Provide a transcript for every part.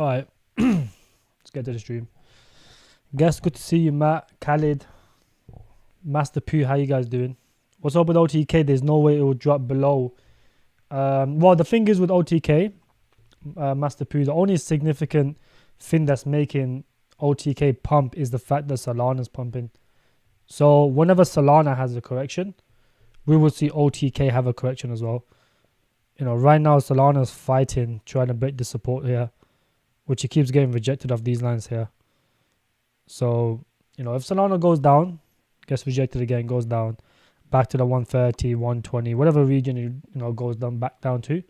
All right, let's get to the stream. Guess good to see you, Matt, Khalid, Master Pooh. How you guys doing? What's up with OTK? There's no way it will drop below. Well, the thing is with OTK, Master Pooh, the only significant thing that's making OTK pump is the fact that Solana's pumping. So whenever Solana has a correction, we will see OTK have a correction as well. You know, right now Solana's fighting, trying to break the support here, which he keeps getting rejected off these lines here. So, you know, if Solana goes down, gets rejected again, goes down, back to the 130, 120, whatever region it goes down back down to,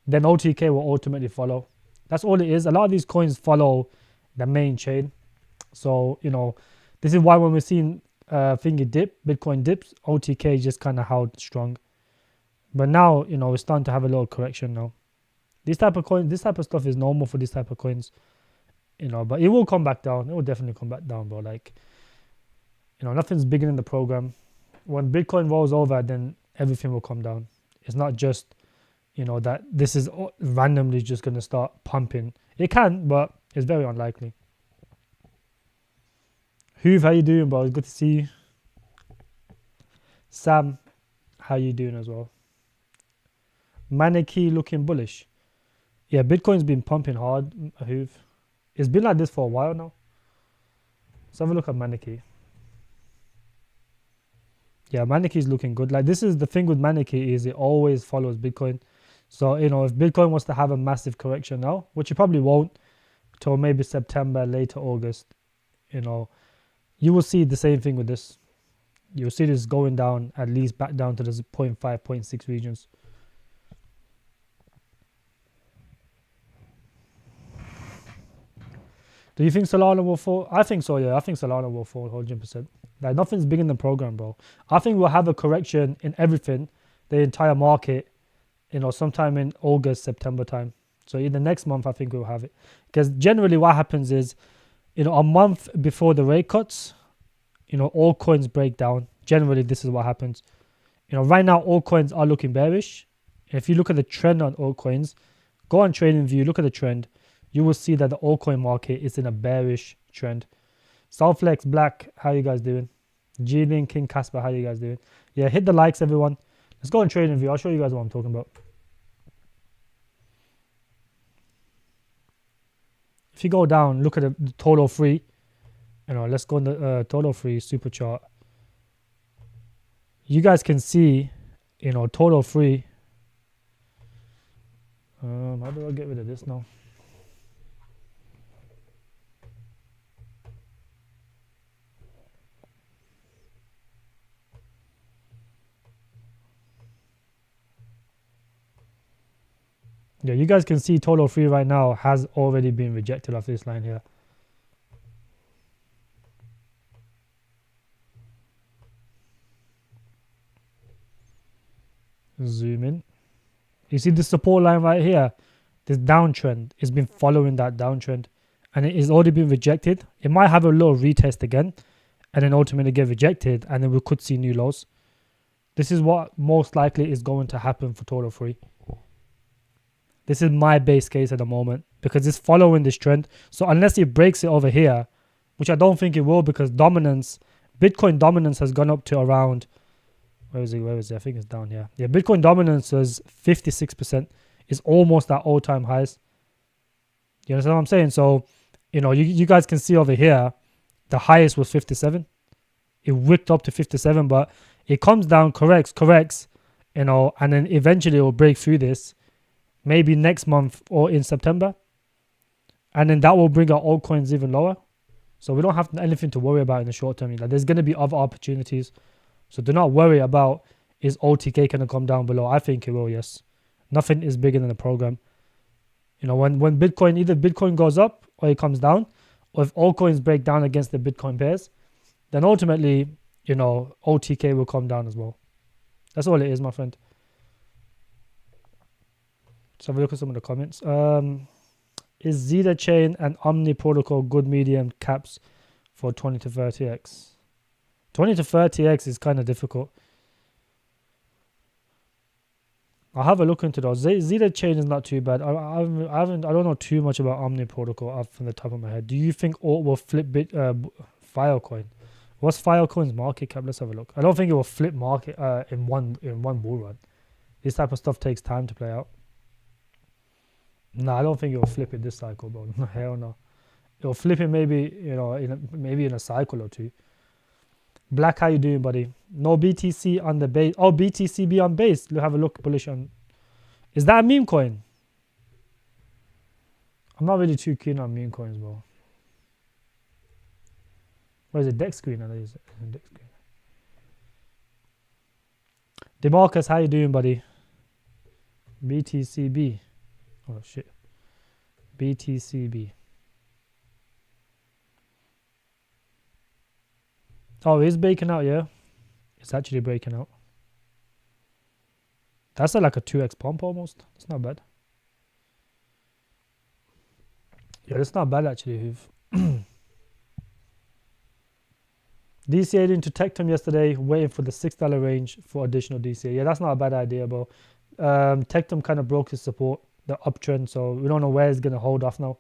then OTK will ultimately follow. That's all it is. A lot of these coins follow the main chain. So, you know, this is why when we're seeing finger dip, Bitcoin dips, OTK just kind of held strong. But now, you know, we're starting to have a little correction now. This type of coin, this type of stuff is normal for this type of coins, you know, but it will come back down. It will definitely come back down, bro. Like, you know, nothing's bigger than the program. When Bitcoin rolls over, then everything will come down. It's not just, you know, that this is randomly just going to start pumping. It can, but it's very unlikely. Hoove, how you doing, bro? It's good to see you. Sam, how you doing as well? Maneki looking bullish. Yeah, Bitcoin's been pumping hard, Hoove. It's been like this for a while now. Let's have a look at Maneki. Yeah, Maneki's looking good. Like, this is the thing with Maneki is it always follows Bitcoin. So, you know, if Bitcoin was to have a massive correction now, which it probably won't till maybe September, later August, you know, you will see the same thing with this. You'll see this going down, at least back down to the 0.5, 0.6 regions. Do you think Solana will fall? I think so, yeah. I think Solana will fall 100%. Like, nothing's big in the program, bro. I think we'll have a correction in everything, the entire market, you know, sometime in August, September time. So in the next month, I think we'll have it. Because generally what happens is, you know, a month before the rate cuts, you know, all coins break down. Generally, this is what happens. You know, right now, all coins are looking bearish. And if you look at the trend on altcoins, go on TradingView, look at the trend. You will see that the altcoin market is in a bearish trend. Southflex Black, how you guys doing? G-Link, King Casper, how you guys doing? Yeah, hit the likes, everyone. Let's go on TradingView. I'll show you guys what I'm talking about. If you go down, look at the total free. You know, let's go on the total free super chart. You guys can see, you know, total free. How do I get rid of this now? Yeah, you guys can see total free right now has already been rejected off this line here. Zoom in. You see the support line right here? This downtrend has been following that downtrend and it has already been rejected. It might have a little retest again and then ultimately get rejected and then we could see new lows. This is what most likely is going to happen for total free. This is my base case at the moment because it's following this trend. So unless it breaks it over here, which I don't think it will because dominance, Bitcoin dominance has gone up to around, where is it? I think it's down here. Yeah, Bitcoin dominance is 56%. It's almost at all-time highs. You understand what I'm saying? So, you know, you guys can see over here, the highest was 57. It wicked up to 57, but it comes down, corrects, you know, and then eventually it will break through this. Maybe next month or in September. And then that will bring our altcoins even lower. So we don't have anything to worry about in the short term. Like, there's going to be other opportunities. So do not worry about, is OTK going to come down below? I think it will, yes. Nothing is bigger than the program. You know, when Bitcoin, either Bitcoin goes up or it comes down, or if altcoins break down against the Bitcoin pairs, then ultimately, you know, OTK will come down as well. That's all it is, my friend. Let's have a look at some of the comments. Is Zeta Chain and Omni Protocol good medium caps for 20 to 30x? 20 to 30x is kind of difficult. I'll have a look into those. Zeta chain is not too bad. I don't know too much about Omni protocol off from the top of my head. Do you think Alt will flip Filecoin? What's Filecoin's market cap? Let's have a look. I don't think it will flip market in one bull run. This type of stuff takes time to play out. No, I don't think it will flip it this cycle, bro. No, hell no. It'll flip it maybe, maybe in a cycle or two. Black, how you doing, buddy? No BTC on the base. Oh, BTCB on base. Let's have a look. Bullish on. Is that a meme coin? I'm not really too keen on meme coins, bro. Where is it? Deck screen? I think it's deck screen. DeMarcus, how you doing, buddy? BTCB. Oh shit. BTCB. Oh, it's breaking out, yeah. It's actually breaking out. That's like a 2x pump almost. It's not bad. Yeah, it's not bad actually. DCA'd into Tectum yesterday, waiting for the $6 range for additional DCA. Yeah, that's not a bad idea, bro. Tectum kind of broke his support, the uptrend, so we don't know where it's going to hold off now.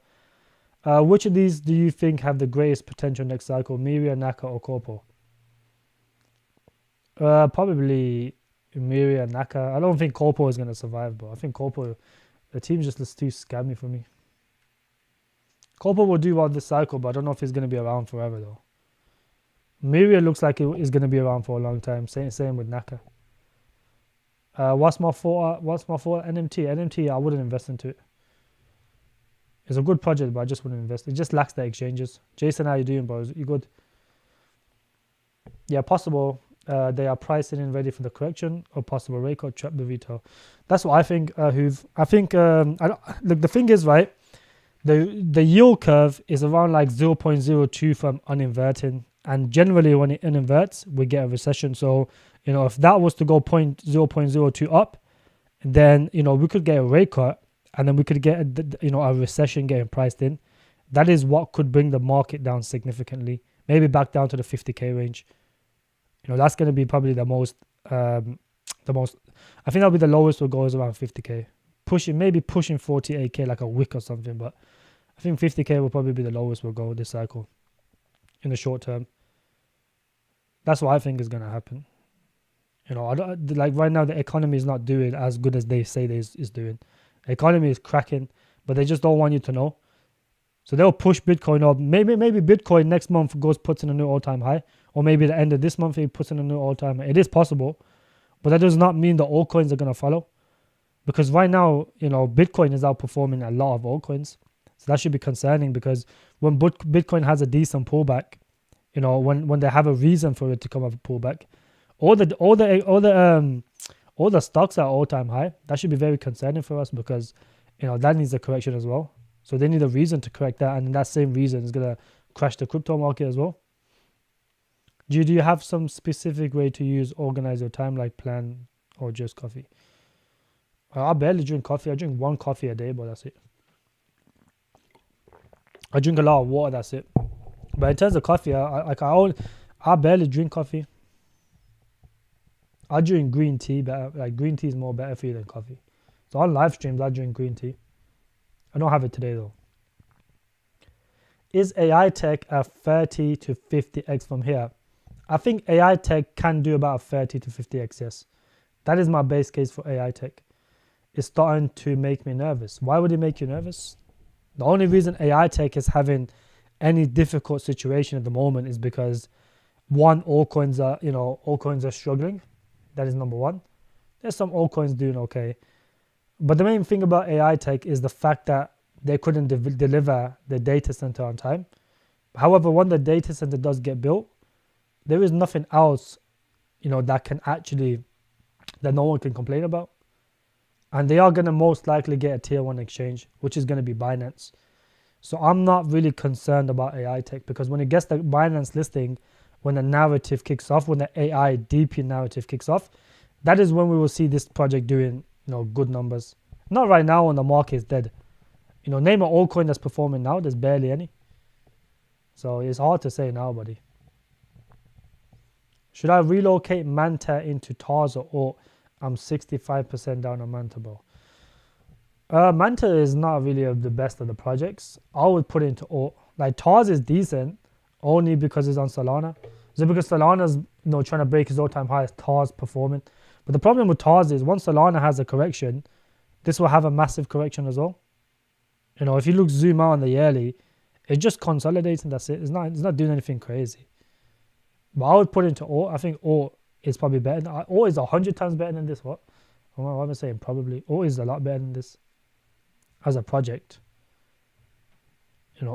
Which of these do you think have the greatest potential next cycle, Miria, Naka, or Corpo? Probably Miria, Naka. I don't think Corpo is going to survive, bro. I think Corpo, the team just looks too scammy for me. Corpo will do well this cycle, but I don't know if he's going to be around forever, though. Miria looks like it is going to be around for a long time. Same with Naka. What's my thought? NMT. NMT, I wouldn't invest into it. It's a good project, but I just wouldn't invest. It just lacks the exchanges. Jason, how you doing, bro? You good? Yeah, possible. They are pricing in ready for the correction, or possible rate cut, trap the retail. That's what I think. I think. Look, the thing is, right? The yield curve is around like 0.02 from uninverting, and generally when it uninverts, we get a recession. So if that was to go 0.02 up, then we could get a rate cut, and then we could get a recession getting priced in. That is what could bring the market down significantly, maybe back down to the 50k range. That's going to be probably the most. I think that'll be the lowest we'll go is around 50k, maybe pushing 48k like a wick or something. But I think 50k will probably be the lowest we'll go this cycle, in the short term. That's what I think is going to happen. I don't, like right now the economy is not doing as good as they say it is doing. The economy is cracking, but they just don't want you to know. So they'll push Bitcoin up. Maybe Bitcoin next month puts in a new all-time high, or maybe the end of this month it puts in a new all-time high. It is possible, but that does not mean the altcoins are going to follow, because right now Bitcoin is outperforming a lot of altcoins. So that should be concerning, because when Bitcoin has a decent pullback, when they have a reason for it to come up a pullback, all the stocks are all-time high. That should be very concerning for us, because that needs a correction as well. So they need a reason to correct that, and that same reason is gonna crash the crypto market as well. Do you have some specific way to organize your time, like plan or just coffee? I barely drink coffee. I drink 1 coffee a day, but that's it. I drink a lot of water. That's it. But in terms of coffee, I barely drink coffee. I drink green tea, but like green tea is more better for you than coffee. So on live streams, I drink green tea. I don't have it today though. Is AI tech a 30 to 50x from here? I think AI tech can do about a 30 to 50x, yes. That is my base case for AI tech. It's starting to make me nervous. Why would it make you nervous? The only reason AI tech is having any difficult situation at the moment is because altcoins are struggling. That is number one. There's some altcoins doing okay. But the main thing about AI tech is the fact that they couldn't deliver the data center on time. However, when the data center does get built, there is nothing else, that no one can complain about. And they are going to most likely get a tier 1 exchange, which is going to be Binance. So I'm not really concerned about AI tech, because when it gets the Binance listing, when the narrative kicks off, when the AI DP narrative kicks off, that is when we will see this project doing good numbers. Not right now when the market is dead. Name an altcoin that's performing now. There's barely any. So it's hard to say now, buddy. Should I relocate Manta into TARS or I'm 65% down on Manta, bro. Manta is not really the best of the projects. I would put it into alt. Like Tars is decent only because it's on Solana. So because Solana's trying to break his all-time high, Tars performing. But the problem with Tars is once Solana has a correction, this will have a massive correction as well. If you zoom out on the yearly, it just consolidates and that's it. It's not doing anything crazy. But I would put it into alt. I think alt is probably better. Alt is 100 times better than this. What am I saying? Probably alt is a lot better than this as a project.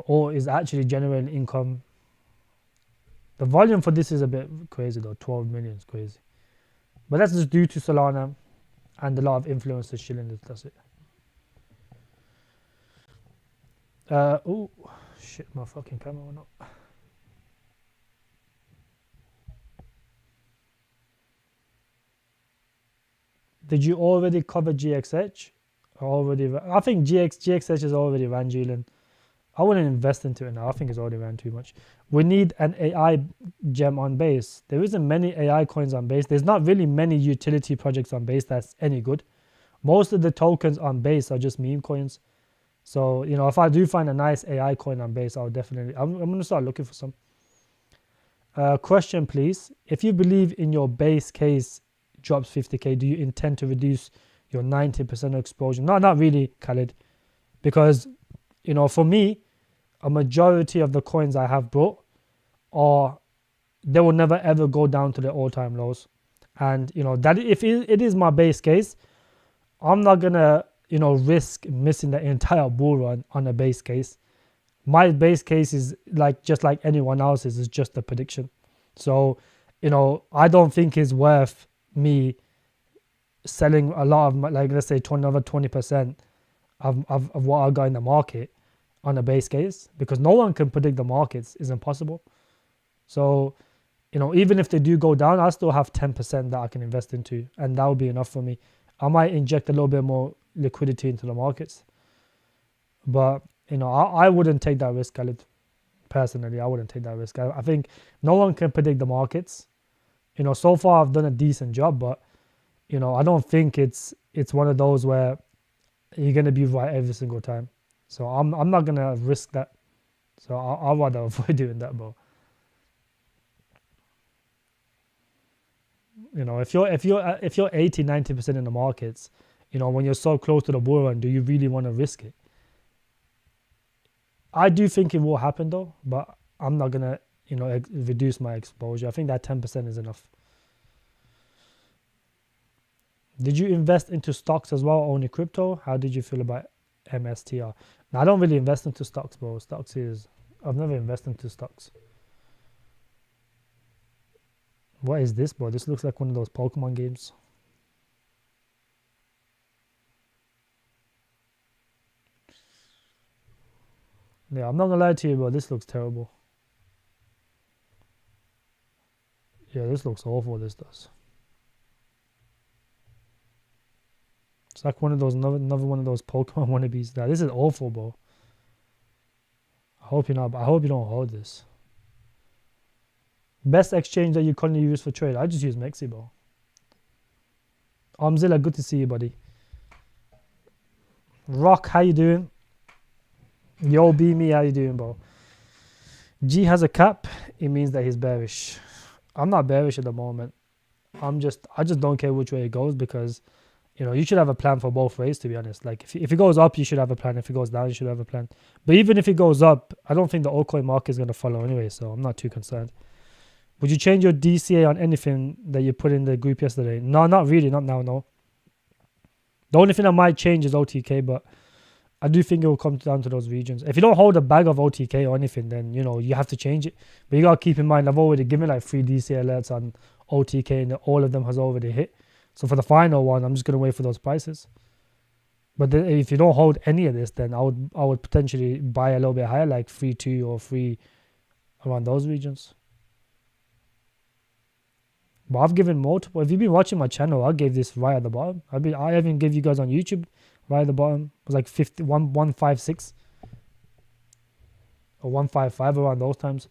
Alt is actually generating income. The volume for this is a bit crazy though. 12 million is crazy. But that's just due to Solana and a lot of influencers shilling this. That's it. Oh shit, my fucking camera went up. Did you already cover GXH? I think GXH is already ran, Julian. I wouldn't invest into it now. I think it's already ran too much. We need an AI gem on base. There isn't many AI coins on base. There's not really many utility projects on base that's any good. Most of the tokens on base are just meme coins. So, if I do find a nice AI coin on base, I'm going to start looking for some. Question, please. If you believe in your base case drops 50k, do you intend to reduce your 90% exposure? No, not really, Khalid. Because, for me, a majority of the coins I have bought they will never ever go down to their all-time lows. And, that if it is my base case, I'm not going to, risk missing the entire bull run on a base case. My base case is just like anyone else's, is just a prediction. So, I don't think it's worth me selling a lot of my, let's say another 20% of what I got in the market on a base case, because no one can predict the markets. It's impossible. So, even if they do go down, I still have 10% that I can invest into, and that would be enough for me. I might inject a little bit more liquidity into the markets, but I wouldn't take that risk, Khalid. Personally, I wouldn't take that risk. I think no one can predict the markets. So far I've done a decent job, but I don't think it's one of those where you're gonna be right every single time. So I'm not gonna risk that. So I'll rather avoid doing that, bro. If you're 80-90% in the markets, when you're so close to the bull run, do you really want to risk it? I do think it will happen though, but I'm not gonna reduce my exposure. I think that 10% is enough. Did you invest into stocks as well, only crypto? How did you feel about MSTR? Now, I don't really invest into stocks, bro. I've never invested into stocks. What is this, bro? This looks like one of those Pokemon games. Yeah, I'm not gonna lie to you, bro. This looks terrible. Yeah, this looks awful. This does. It's like one of those another one of those Pokemon wannabes. Now, this is awful, bro. I hope you don't hold this. Best exchange that you currently use for trade? I just use Mexi, bro. Zilla, good to see you, buddy. Rock, how you doing? Yo, me, how you doing, bro? G has a cap. It means that he's bearish. I'm not bearish at the moment. I just don't care which way it goes, because you should have a plan for both ways, to be honest. Like if it goes up, you should have a plan. If it goes down, you should have a plan. But even if it goes up, I don't think the altcoin market is going to follow anyway, so I'm not too concerned. Would you change your DCA on anything that you put in the group yesterday? No, not really. Not now, no. The only thing that might change is OTK, but I do think it will come down to those regions. If you don't hold a bag of OTK or anything, then, you have to change it. But you got to keep in mind, I've already given 3 DCA alerts on OTK, and all of them has already hit. So for the final one, I'm just going to wait for those prices. But if you don't hold any of this, then I would potentially buy a little bit higher, like 3.2 or 3 around those regions. But I've given multiple. If you've been watching my channel, I gave this right at the bottom. I even gave you guys on YouTube right at the bottom. It was like 156 or 155 around those times.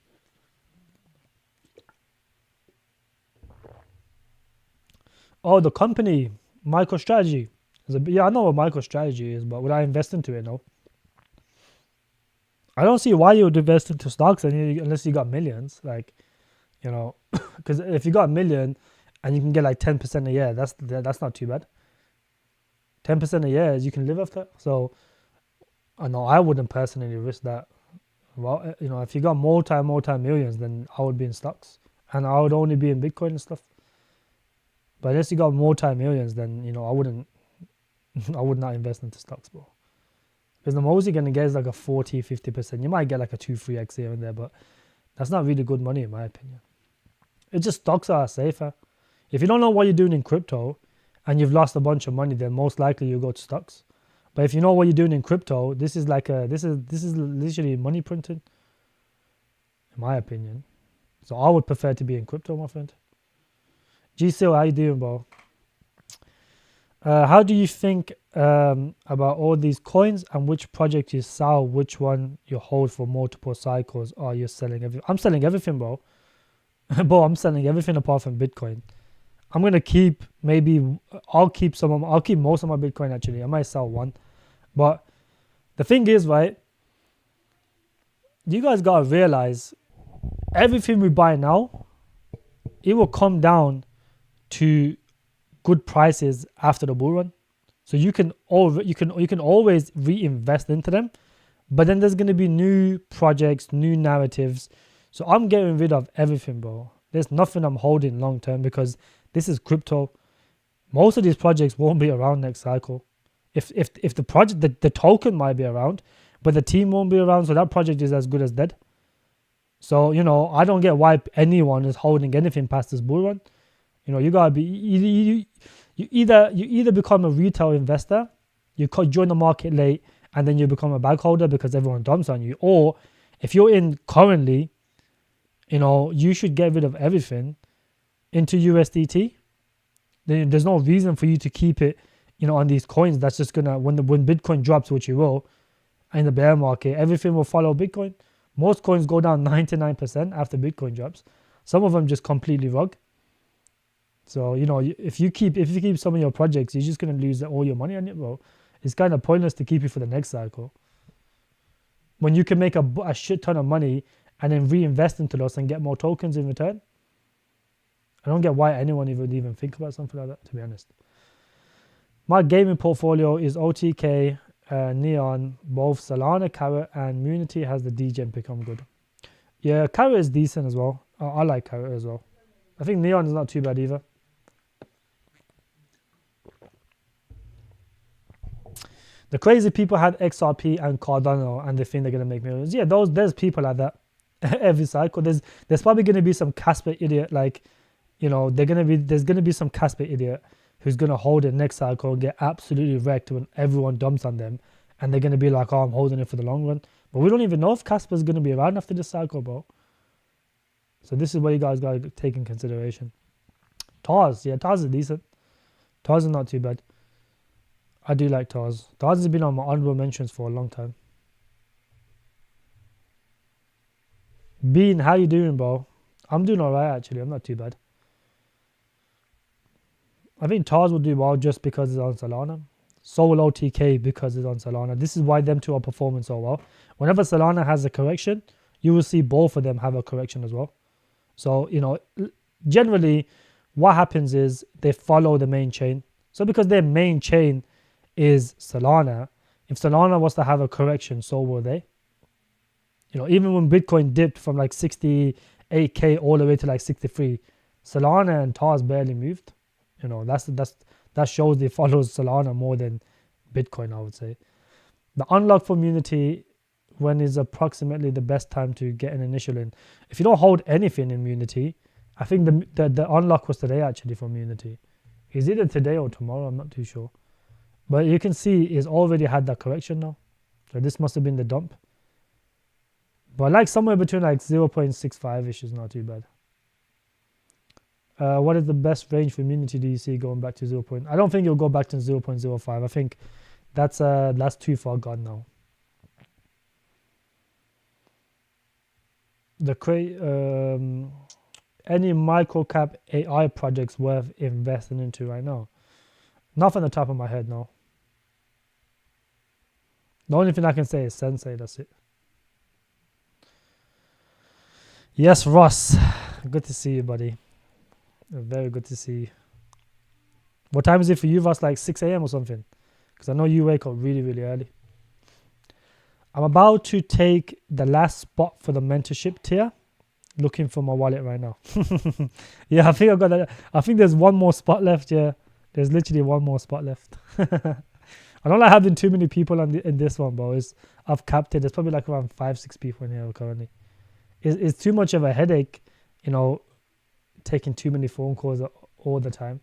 Oh, the company. MicroStrategy. Yeah, I know what MicroStrategy is, but would I invest into it? No. I don't see why you would invest into stocks unless you got millions. Like, you know, because if you got a million and you can get like 10% a year, that's not too bad. 10% a year you can live off that. So I know I wouldn't personally risk that. Well, you know, if you got multi millions, then I would be in stocks, and I would only be in Bitcoin and stuff. But unless you got multi millions, then you know I wouldn't. I would not invest into stocks, bro. Because the most you're gonna get is like a 40-50%. You might get like a 2-3x here and there, but that's not really good money in my opinion. It's just stocks are safer. If you don't know what you're doing in crypto and you've lost a bunch of money, then most likely you'll go to stocks. But if you know what you're doing in crypto, this is literally money printing, in my opinion. So I would prefer to be in crypto, my friend. G-Seal, how you doing, bro? How do you think about all these coins and which project you sell, which one you hold for multiple cycles, or you're selling everything? I'm selling everything, bro. Bro, I'm selling everything apart from Bitcoin. I'm gonna keep I'll keep most of my Bitcoin actually. I might sell one. But the thing is, right, you guys gotta realize everything we buy now, it will come down to good prices after the bull run. So you can always reinvest into them, but then there's gonna be new projects, new narratives. So I'm getting rid of everything, bro. There's nothing I'm holding long term because this is crypto. Most of these projects won't be around next cycle. If the project, the token might be around, but the team won't be around, so that project is as good as dead. So, you know, I don't get why anyone is holding anything past this bull run. You know, you gotta be you either become a retail investor, you join the market late, and then you become a bag holder because everyone dumps on you. Or if you're in currently, you know, you should get rid of everything into USDT. Then there's no reason for you to keep it, you know, on these coins. That's just gonna when Bitcoin drops, which you will, in the bear market, everything will follow Bitcoin. Most coins go down 99% after Bitcoin drops. Some of them just completely rug. So, you know, if you keep some of your projects, you're just gonna lose all your money on it, bro. It's kind of pointless to keep it for the next cycle when you can make a shit ton of money and then reinvest into those and get more tokens in return. I don't get why anyone would even think about something like that, to be honest. My gaming portfolio is OTK, Neon, both Solana, Carrot, and Munity has the degen become good. Yeah, Carrot is decent as well. I like Carrot as well. I think Neon is not too bad either. The crazy people had XRP and Cardano and they think they're going to make millions. Yeah, there's people like that every cycle. There's probably going to be some Casper idiot, like, you know, there's going to be some Casper idiot who's going to hold it next cycle and get absolutely wrecked when everyone dumps on them. And they're going to be like, oh, I'm holding it for the long run. But we don't even know if Casper's going to be around after this cycle, bro. So this is what you guys got to take in consideration. TARS, yeah, TARS is decent. TARS is not too bad. I do like TARS. TARS has been on my honorable mentions for a long time. Bean, how you doing, bro? I'm doing alright actually. I'm not too bad. I think TARS will do well just because it's on Solana. So will OTK because it's on Solana. This is why them two are performing so well. Whenever Solana has a correction, you will see both of them have a correction as well. So, you know, generally what happens is they follow the main chain. So because their main chain is Solana, if Solana was to have a correction, so will they. You know, even when Bitcoin dipped from like 68k all the way to like 63, Solana and TARS barely moved. You know, that shows they follow Solana more than Bitcoin, I would say. The unlock for Munity, when is approximately the best time to get an initial in? If you don't hold anything in Munity, I think the unlock was today actually for Munity. Is either today or tomorrow, I'm not too sure. But you can see it's already had that correction now. So this must have been the dump. But like somewhere between like 0.65ish is not too bad. What is the best range for Munity do you see going back to 0. I don't think you'll go back to 0.05. I think that's too far gone now. Any micro cap AI projects worth investing into right now? Not from the top of my head, no. The only thing I can say is Sensei, that's it. Yes, Ross. Good to see you, buddy. Very good to see you. What time is it for you, Ross? Like 6 a.m. or something? Because I know you wake up really, really early. I'm about to take the last spot for the mentorship tier. Looking for my wallet right now. Yeah, I think I got that. I think there's one more spot left. Yeah, there's literally one more spot left. I don't like having too many people in this one, bro. I've capped it. There's probably like around 5-6 people in here currently. It's too much of a headache, you know, taking too many phone calls all the time.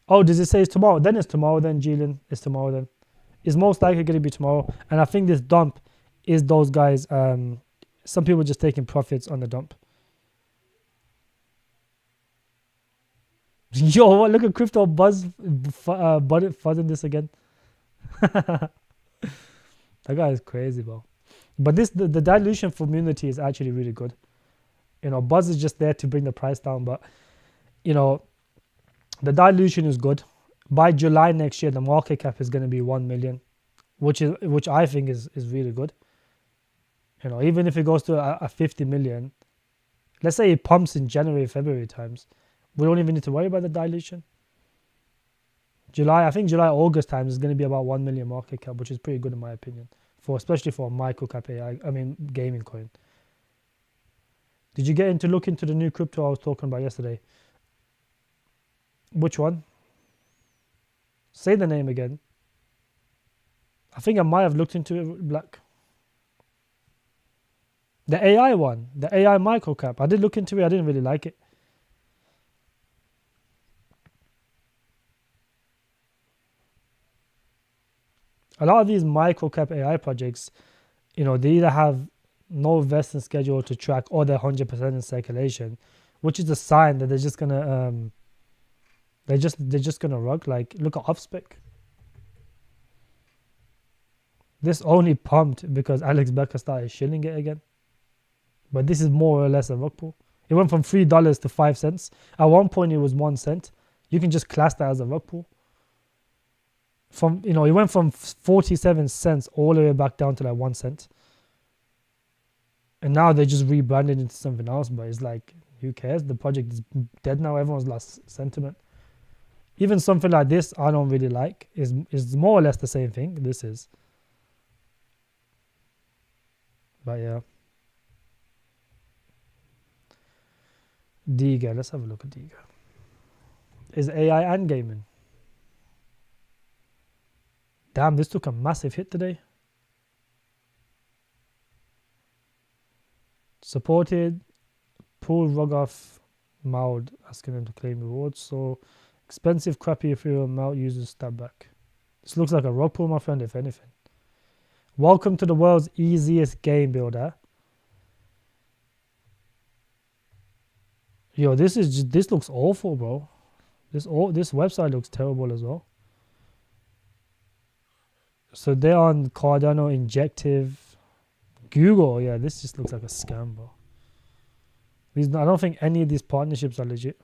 Oh, does it say it's tomorrow? Then it's tomorrow then, Julian. It's tomorrow then. It's most likely going to be tomorrow. And I think this dump is those guys, some people just taking profits on the dump. Yo, what? Look at Crypto Buzz fuzzing this again. That guy is crazy, bro. But the dilution community is actually really good. You know, Buzz is just there to bring the price down. But, you know, the dilution is good. By July next year, the market cap is going to be 1 million, which I think is really good. You know, even if it goes to a 50 million, let's say it pumps in January, February times, we don't even need to worry about the dilution. I think July, August times is going to be about 1 million market cap, which is pretty good in my opinion, especially for a micro cap AI, gaming coin. Did you get to look into the new crypto I was talking about yesterday? Which one? Say the name again. I think I might have looked into it, Black. The AI one, the AI microcap. I did look into it. I didn't really like it. A lot of these microcap AI projects, you know, they either have no vesting schedule to track or they're 100% in circulation, which is a sign that they're just gonna they're just gonna rug. Like, look at Offspec. This only pumped because Alex Becker started shilling it again. But this is more or less a rug pull. It went from $3 to 5 cents. At one point it was 1 cent. You can just class that as a rug pull. It went from 47 cents all the way back down to like 1 cent. And now they just rebranded into something else, but it's like, who cares? The project is dead now. Everyone's lost sentiment. Even something like this, I don't really like. Is more or less the same thing. This is. But yeah. Diga, let's have a look at Diga. Is AI and gaming. Damn, this took a massive hit today. Supported. Pull rug off Maud, asking them to claim rewards. So expensive, crappy Ethereum Maud users step back. This looks like a rug pull, my friend, if anything. Welcome to the world's easiest game builder. Yo, this looks awful, bro. This website looks terrible as well. So they're on Cardano, Injective, Google. Yeah, this just looks like a scam, bro. I don't think any of these partnerships are legit.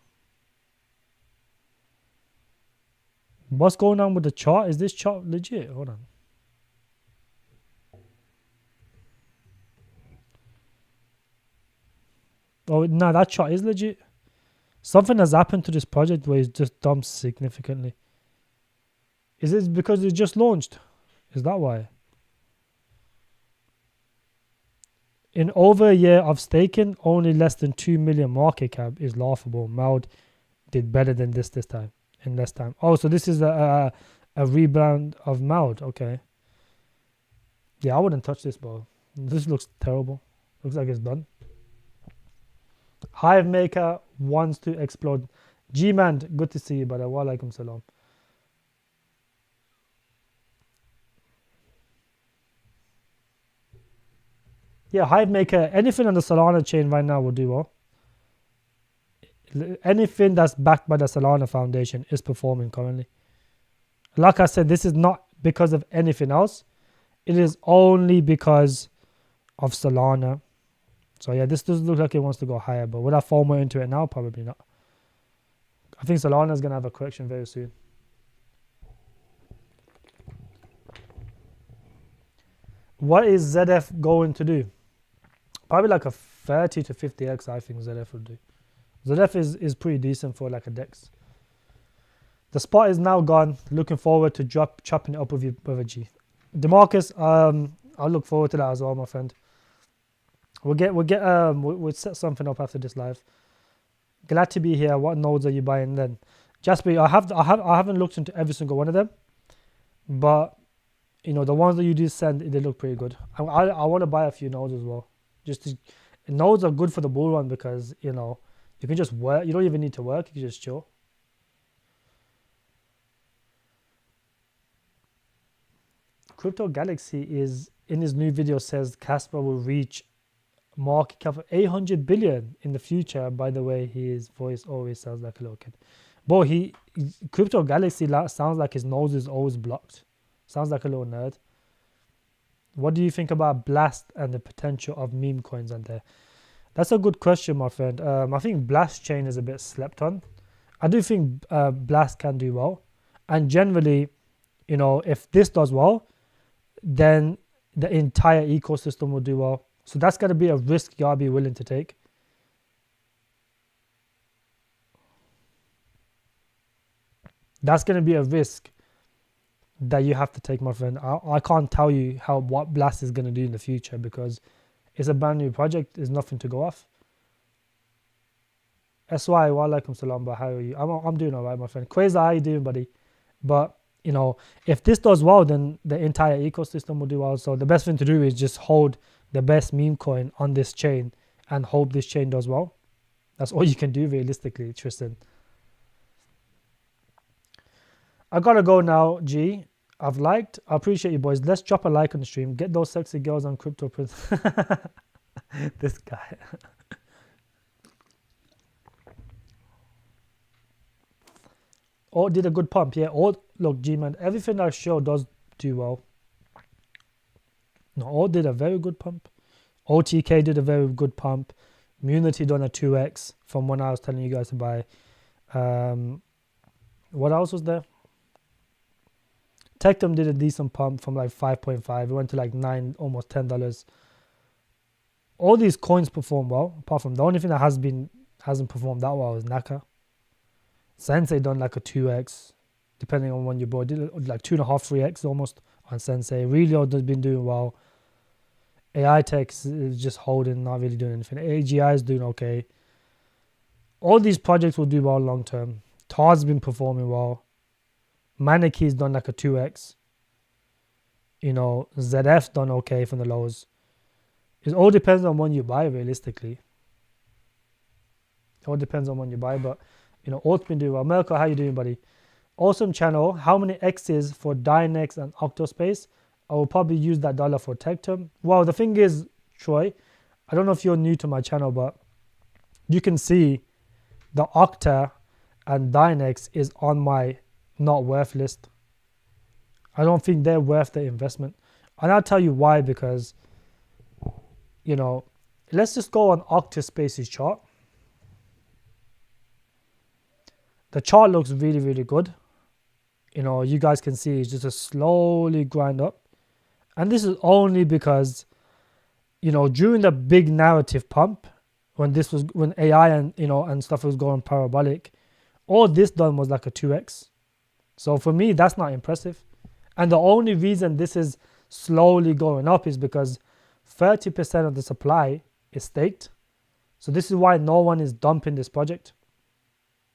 What's going on with the chart? Is this chart legit? Hold on. Oh, no, that chart is legit. Something has happened to this project where it's just dumped significantly. Is it because it just launched? Is that why? In over a year of staking, only less than 2 million market cap is laughable. Maud did better than this time, in less time. Oh, so this is a rebrand of Maud. Okay. Yeah, I wouldn't touch this, bro. This looks terrible. Looks like it's done. Hive Maker wants to explode. G-Man, good to see you, brother. Wa alaikum salam. Yeah, Hive Maker, anything on the Solana chain right now will do well. Anything that's backed by the Solana Foundation is performing currently. Like I said, this is not because of anything else. It is only because of Solana. So yeah, this does look like it wants to go higher, but would I fall more into it now? Probably not. I think Solana is going to have a correction very soon. What is ZF going to do? Probably like a 30 to 50x, I think ZF will do. ZF is pretty decent for like a DEX. The spot is now gone. Looking forward to chopping it up with you, brother G. DeMarcus, I'll look forward to that as well, my friend. We'll set something up after this live. Glad to be here. What nodes are you buying then? Jasper, I haven't looked into every single one of them, but you know the ones that you did send, they look pretty good. I want to buy a few nodes as well. Nodes are good for the bull run because you know you can just work. You don't even need to work. You can just chill. Crypto Galaxy is in his new video says Casper will reach market cap of 800 billion in the future. By the way, his voice always sounds like a little kid. Boy, Crypto Galaxy sounds like his nose is always blocked. Sounds like a little nerd. What do you think about Blast and the potential of meme coins on there? That's a good question, my friend. I think Blast chain is a bit slept on. I do think Blast can do well. And generally, you know, if this does well, then the entire ecosystem will do well. So that's going to be a risk you gotta be willing to take. That's going to be a risk that you have to take, my friend. I can't tell you what Blast is going to do in the future because it's a brand new project. There's nothing to go off. SY, wa alaikum salam, but how are you? I'm doing all right, my friend. Quasar, how you doing, buddy? But, you know, if this does well, then the entire ecosystem will do well. So the best thing to do is just hold the best meme coin on this chain and hope this chain does well. That's all you can do realistically, Tristan. I gotta go now, G. I've liked. I appreciate you, boys. Let's drop a like on the stream. Get those sexy girls on Crypto Prince. This guy. All did a good pump. Yeah, all look, G-Man, everything I show does do well. No, all did a very good pump. OTK did a very good pump. Munity done a 2x from when I was telling you guys to buy. What else was there? Tectum did a decent pump from like 5.5. It went to like $9, almost $10. All these coins perform well, apart from the only thing that hasn't performed that well is Naka. Sensei done like a 2x, depending on when you bought. Did like 2.5, 3x almost on Sensei. Relio has been doing well. AI Tech is just holding, not really doing anything. AGI is doing okay. All these projects will do well long term. TAR's been performing well. Maniki's done like a 2x. You know, ZF's done okay from the lows. It all depends on when you buy, realistically. It all depends on when you buy, but you know, Alt's been doing well. Melko, how you doing, buddy? Awesome channel. How many X's for Dynex and Octospace? I will probably use that dollar for Tectum. Well, the thing is, Troy, I don't know if you're new to my channel, but you can see the Octa and Dynex is on my not worth list. I don't think they're worth the investment. And I'll tell you why, because, you know, let's just go on Octospace's chart. The chart looks really, really good. You know, you guys can see it's just a slowly grind up. And this is only because, you know, during the big narrative pump, when AI and, you know, and stuff was going parabolic, all this done was like a 2x. So for me, that's not impressive. And the only reason this is slowly going up is because 30% of the supply is staked. So this is why no one is dumping this project.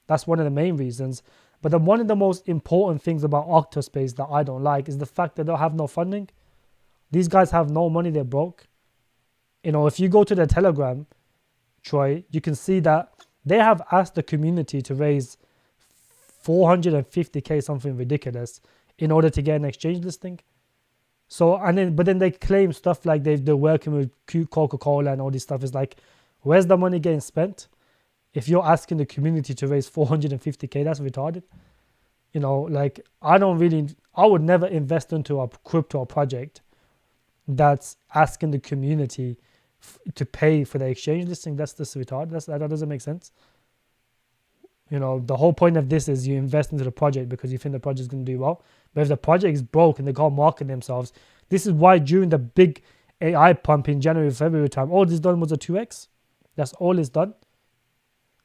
That's one of the main reasons. But one of the most important things about Octospace that I don't like is the fact that they don't have no funding. These guys have no money, they're broke. You know, if you go to their Telegram, Troy, you can see that they have asked the community to raise 450k, something ridiculous, in order to get an exchange listing. So, but then they claim stuff like they're working with Coca-Cola and all this stuff. Is like, where's the money getting spent? If you're asking the community to raise 450k, that's retarded. You know, like, I would never invest into a crypto project that's asking the community to pay for the exchange listing. That's just retarded. That doesn't make sense. You know, the whole point of this is you invest into the project because you think the project is going to do well. But if the project is broke and they can't market themselves, This is why during the big AI pump in January, February time, all this done was a 2x. That's all it's done.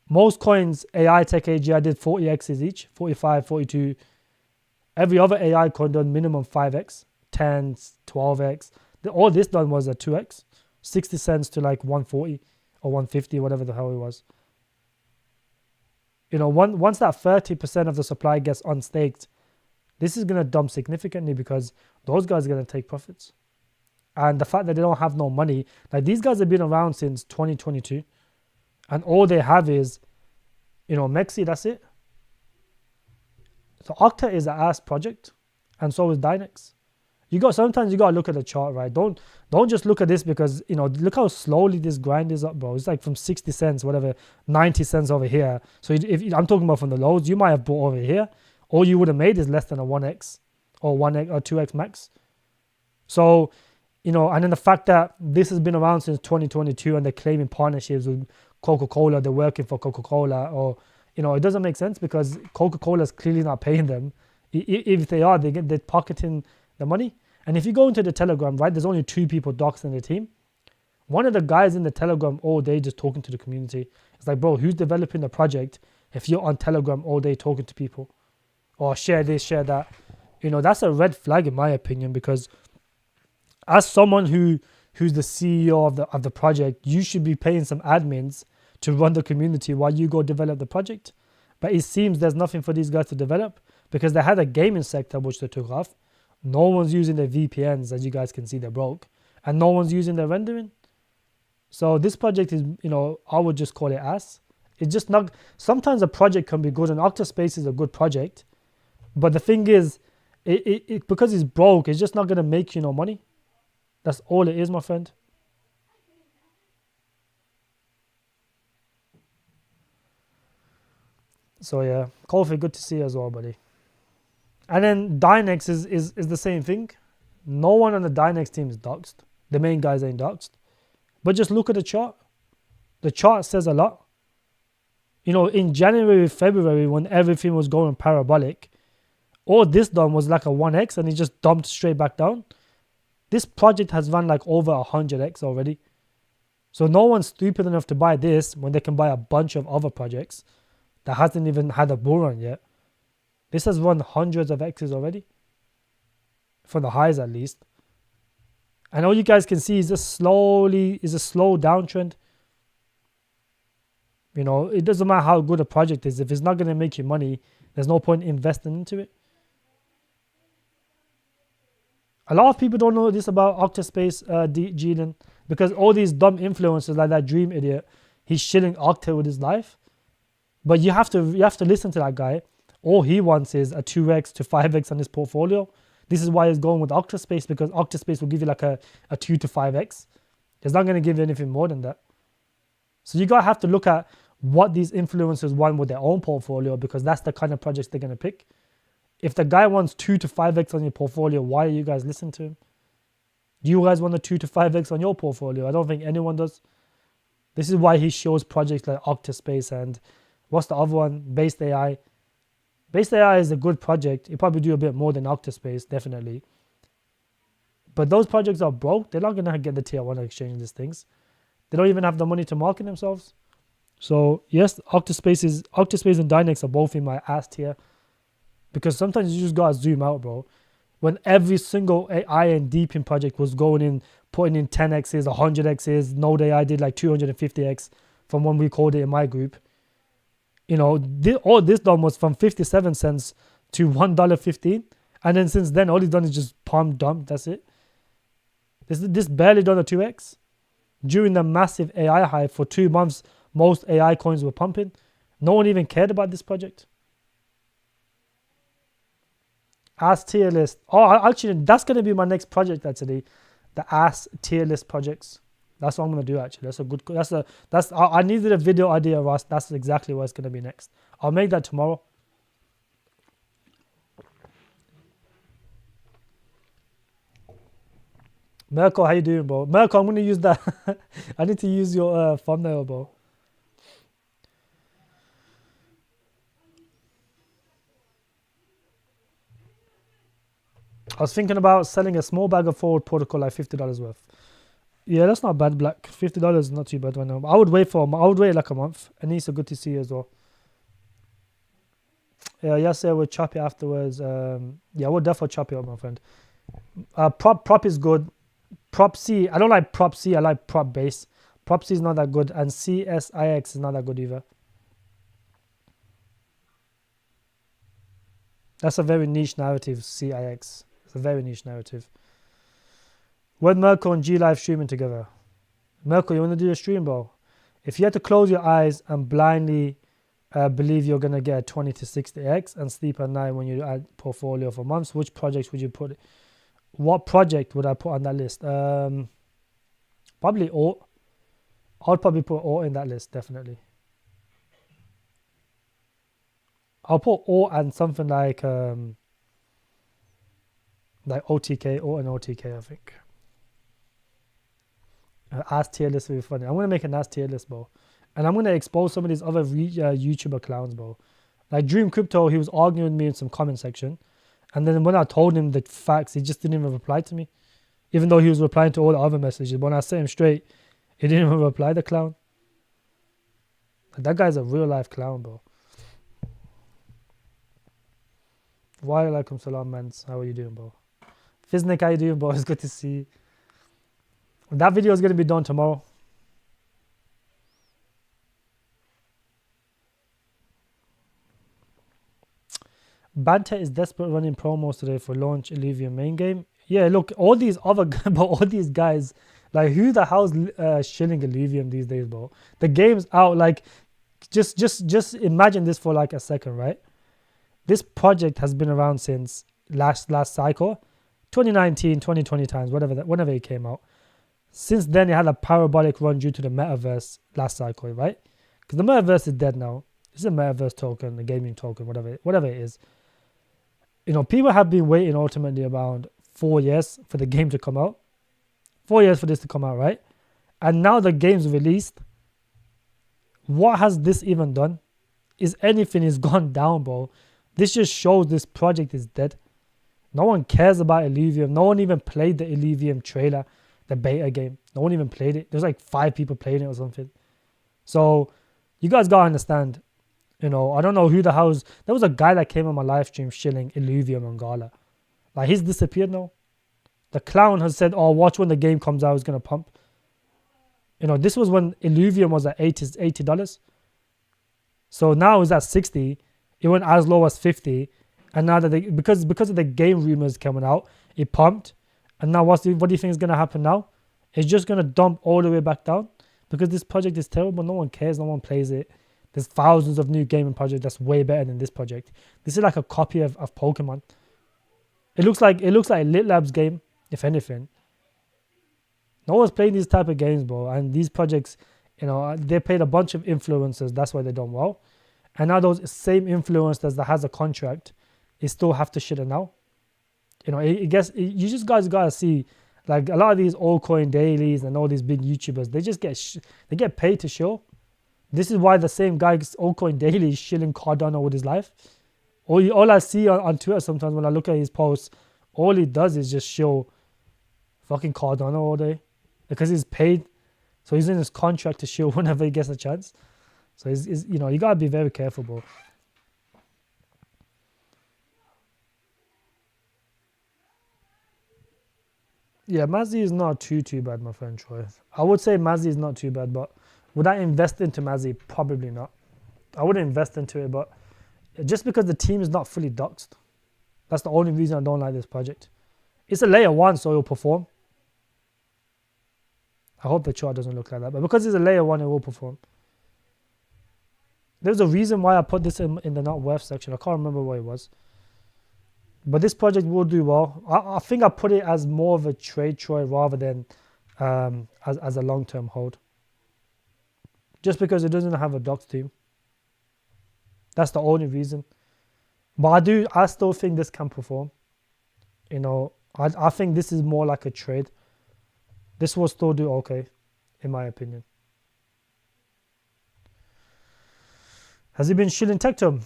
Most coins, AI Tech AGI did 40x's each, 45, 42. Every other AI coin done minimum 5x, 10, 12x. All this done was a 2x, 60 cents to like 140 or 150, whatever the hell it was. You know, once that 30% of the supply gets unstaked, this is going to dump significantly because those guys are going to take profits. And the fact that they don't have no money, like these guys have been around since 2022 and all they have is, you know, Mexi, that's it. So Octa is an ass project and so is Dynex. Sometimes you got to look at the chart, right? Don't just look at this because, you know, look how slowly this grind is up, bro. It's like from 60 cents, whatever, 90 cents over here. So if I'm talking about from the lows, you might have bought over here. All you would have made is less than a 1x or 1x or 2x max. So, you know, and then the fact that this has been around since 2022 and they're claiming partnerships with Coca-Cola, they're working for Coca-Cola, or, you know, it doesn't make sense because Coca-Cola is clearly not paying them. If they are, they're pocketing the money. And if you go into the Telegram, right, there's only 2 people doxed in the team. One of the guys in the Telegram all day just talking to the community. It's like, bro, who's developing the project if you're on Telegram all day talking to people? Or share this, share that. You know, that's a red flag in my opinion, because as someone who's the CEO of the project, you should be paying some admins to run the community while you go develop the project. But it seems there's nothing for these guys to develop because they had a gaming sector which they took off. No one's using their VPNs, as you guys can see, they're broke. And no one's using their rendering. So this project is, you know, I would just call it ass. It's just not, sometimes a project can be good, and Octaspace is a good project. But the thing is, it because it's broke, it's just not going to make you no money. That's all it is, my friend. So yeah, Kofi, good to see you as well, buddy. And then Dynex is the same thing. No one on the Dynex team is doxed. The main guys ain't doxed. But just look at the chart. The chart says a lot. You know, in January, February, when everything was going parabolic, all this done was like a 1x and it just dumped straight back down. This project has run like over 100x already. So no one's stupid enough to buy this when they can buy a bunch of other projects that hasn't even had a bull run yet. This has run hundreds of X's already. From the highs at least. And all you guys can see is a slow downtrend. You know, it doesn't matter how good a project is. If it's not going to make you money, there's no point investing into it. A lot of people don't know this about Octaspace, Jiden, because all these dumb influencers like that Dream Idiot, he's shilling Octa with his life. But you have to listen to that guy. All he wants is a 2x to 5x on his portfolio. This is why he's going with Octaspace, because Octaspace will give you like a 2 to 5x. It's not going to give you anything more than that. So you got to have to look at what these influencers want with their own portfolio, because that's the kind of projects they're going to pick. If the guy wants 2 to 5x on your portfolio, why are you guys listening to him? Do you guys want a 2 to 5x on your portfolio? I don't think anyone does. This is why he shows projects like Octaspace and what's the other one? Based AI. Based AI is a good project. It probably do a bit more than Octaspace, definitely. But those projects are broke. They're not going to get the tier 1 exchange these things. They don't even have the money to market themselves. So yes, Octaspace and Dynex are both in my ass tier. Because sometimes you just got to zoom out, bro. When every single AI and deepin project was going in, putting in 10x's, 100x's, Node AI did like 250x from when we called it in my group. You know, all this done was from 57 cents to $1.15. And then since then, all he's done is just pump dump. That's it. This barely done a 2x. During the massive AI hype for 2 months, most AI coins were pumping. No one even cared about this project. Ass tier list. Oh, actually, that's going to be my next project actually. The ass tier list projects. That's what I'm going to do actually. I needed a video idea, Ross. That's exactly what it's going to be next. I'll make that tomorrow. Merkel, how you doing, bro? Merkel, I'm going to use that. I need to use your thumbnail, bro. I was thinking about selling a small bag of forward protocol, like $50 worth. Yeah, that's not bad, Black. $50 is not too bad right now. I would wait like a month. And it's good to see you as well. Yeah, yes, we'll chop it afterwards. Yeah, we'll definitely chop it up, my friend. Prop is good. Prop C, I don't like prop C, I like prop base. Prop C is not that good, and CSIX is not that good either. That's a very niche narrative, CIX. It's a very niche narrative. When Merkel and G Live streaming together. Merkel, you want to do a stream, bro? If you had to close your eyes and blindly believe you're going to get a 20 to 60x and sleep at night when you add portfolio for months, which projects would you put? What project would I put on that list? Probably alt. I'll probably put alt in that list, definitely. I'll put alt and something like OTK, alt and OTK, I think. Ask tier list will be funny. I'm going to make an ask tier list, bro. And I'm going to expose some of these other YouTuber clowns, bro. Like Dream Crypto, he was arguing with me in some comment section. And then when I told him the facts, he just didn't even reply to me. Even though he was replying to all the other messages. But when I set him straight, he didn't even reply, the clown. Like, that guy's a real life clown, bro. Wa alaikum salam, man. How are you doing, bro? Fiznik, how you doing, bro? It's good to see you. That video is going to be done tomorrow. Banta is desperate running promos today for launch Illuvium main game. Yeah, look, all these guys, like, who the hell's shilling Illuvium these days, bro? The game's out. Like, just imagine this for like a second, right? This project has been around since last cycle, 2019, 2020 times, whenever it came out. Since then, it had a parabolic run due to the metaverse last cycle, right? Because the metaverse is dead now. It's a metaverse token, a gaming token, whatever it is. You know, people have been waiting ultimately around 4 years for the game to come out. 4 years for this to come out, right? And now the game's released. What has this even done? Is anything is gone down, bro? This just shows this project is dead. No one cares about Illuvium. No one even played the Illuvium trailer, the beta game. No one even played it. There's like 5 people playing it or something. So you guys gotta understand. You know, I don't know who the hell's... There was a guy that came on my live stream shilling Illuvium and Gala. Like, he's disappeared now. The clown has said, oh, watch when the game comes out, it's going to pump. You know, this was when Illuvium was at $80. So now it's at 60. It went as low as 50. And now that because of the game rumors coming out, it pumped. And now what do you think is going to happen now? It's just going to dump all the way back down. Because this project is terrible. No one cares. No one plays it. There's thousands of new gaming projects that's way better than this project. This is like a copy of Pokemon. It looks like Lit Lab's game, if anything. No one's playing these type of games, bro. And these projects, you know, they paid a bunch of influencers. That's why they done well. And now those same influencers that has a contract, they still have to shit it now. You know, you just guys gotta see, like, a lot of these altcoin dailies and all these big YouTubers, they just get paid to show. This is why the same guy, altcoin daily, is shilling Cardano with his life. All I see on Twitter sometimes when I look at his posts, all he does is just show fucking Cardano all day. Because he's paid. So he's in his contract to show whenever he gets a chance. So he's you know, you gotta be very careful, bro. Yeah, Mazzy is not too bad, my friend Troy. I would say Mazzy is not too bad, but would I invest into Mazzy? Probably not. I wouldn't invest into it, but just because the team is not fully doxed, that's the only reason I don't like this project. It's a layer 1, so it'll perform. I hope the chart doesn't look like that, but because it's a layer 1, it will perform. There's a reason why I put this in the not worth section. I can't remember what it was. But this project will do well. I think I put it as more of a trade Troy rather than as a long-term hold. Just because it doesn't have a docs team. That's the only reason. But I still think this can perform. You know, I think this is more like a trade. This will still do okay, in my opinion. Has he been shilling Tectum?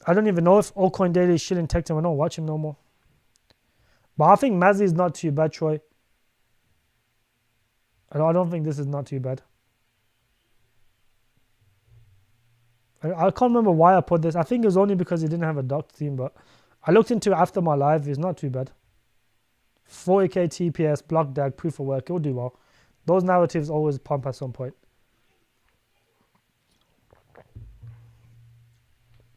I don't even know if Altcoin Daily is shilling Tectum. I don't watch him no more. But I think Mazzy is not too bad, Troy. I don't think this is not too bad. I can't remember why I put this. I think it was only because he didn't have a doc theme, but I looked into it after my live. It's not too bad. 40k TPS, block dag, proof of work. It'll do well. Those narratives always pump at some point.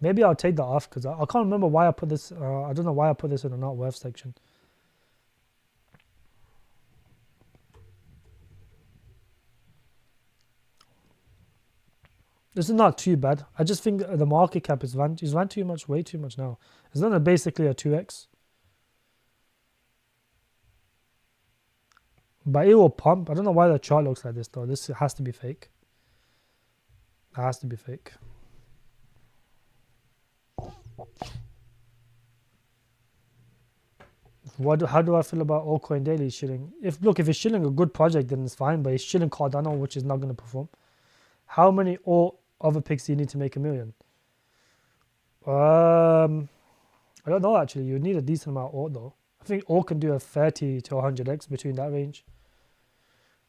Maybe I'll take that off because I can't remember why I put this. I don't know why I put this in the not worth section. This is not too bad. I just think the market cap is ran too much, way too much now. It's not basically a 2x. But it will pump. I don't know why the chart looks like this though. This has to be fake. It has to be fake. How do I feel about altcoin daily shilling? If it's shilling a good project, then it's fine. But it's shilling Cardano, which is not going to perform. How many other picks do you need to make $1 million? I don't know actually. You need a decent amount of alt though. I think alt can do a 30 to 100x between that range.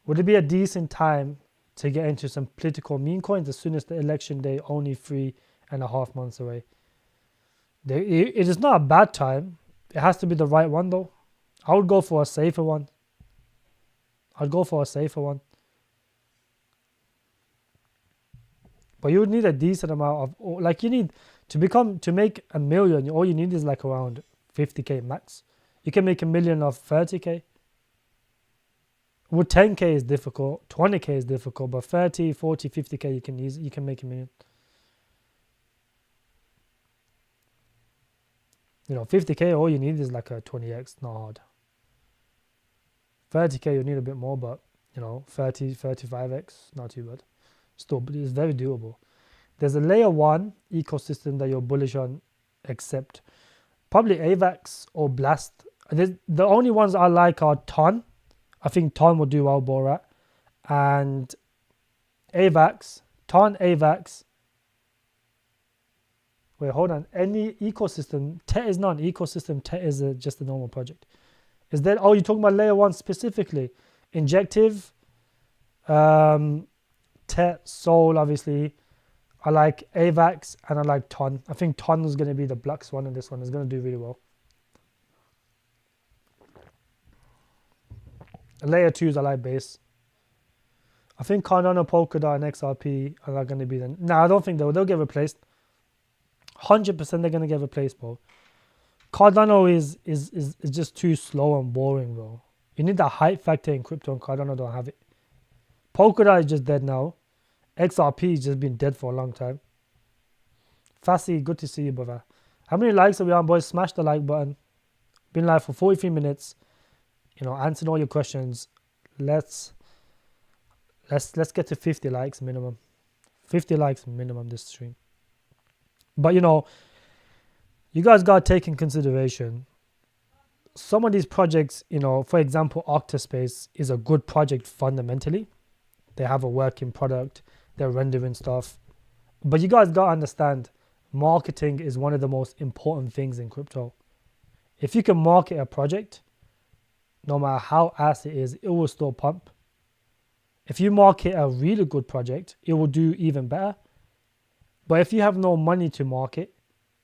Would it be a decent time to get into some political meme coins as soon as the election day, only 3.5 months away? It is not a bad time. It has to be the right one though. I would go for a safer one. But you would need a decent amount of, like, you need to make $1 million. All you need is like around 50k max. You can make $1 million off 30k. With 10k is difficult, 20k is difficult, but 30, 40, 50k you can make $1 million. 50k, all you need is like a 20x, not hard. 30k you need a bit more, but 30, 35x, not too bad. Still, but it's very doable. There's a layer 1 ecosystem that you're bullish on, except probably AVAX or Blast. The only ones I like are Ton. I think Ton will do well, Borat. And AVAX. Ton, AVAX. Wait, hold on. Any ecosystem. TET is not an ecosystem. TET is just a normal project. Is that... Oh, you're talking about layer 1 specifically. Injective. TET, Soul, obviously. I like AVAX and I like Ton. I think Ton is going to be the Blux one, and this one is going to do really well. Layer 2s I like base. I think Cardano, Polkadot, and XRP are going to be the... No, I don't think they'll get replaced. 100% they're going to get replaced, bro. Cardano is just too slow and boring, bro. You need that hype factor in crypto, and Cardano don't have it. Polkadot is just dead now. XRP has just been dead for a long time. Fassi, good to see you, brother. How many likes are we on, boys? Smash the like button. Been live for 43 minutes. Answering all your questions. Let's get to 50 likes minimum. 50 likes minimum this stream. But you guys got to take in consideration some of these projects. For example, Octaspace is a good project fundamentally. They have a working product. They're rendering stuff. But you guys got to understand, marketing is one of the most important things in crypto. If you can market a project, no matter how ass it is, it will still pump. If you market a really good project, it will do even better. But if you have no money to market,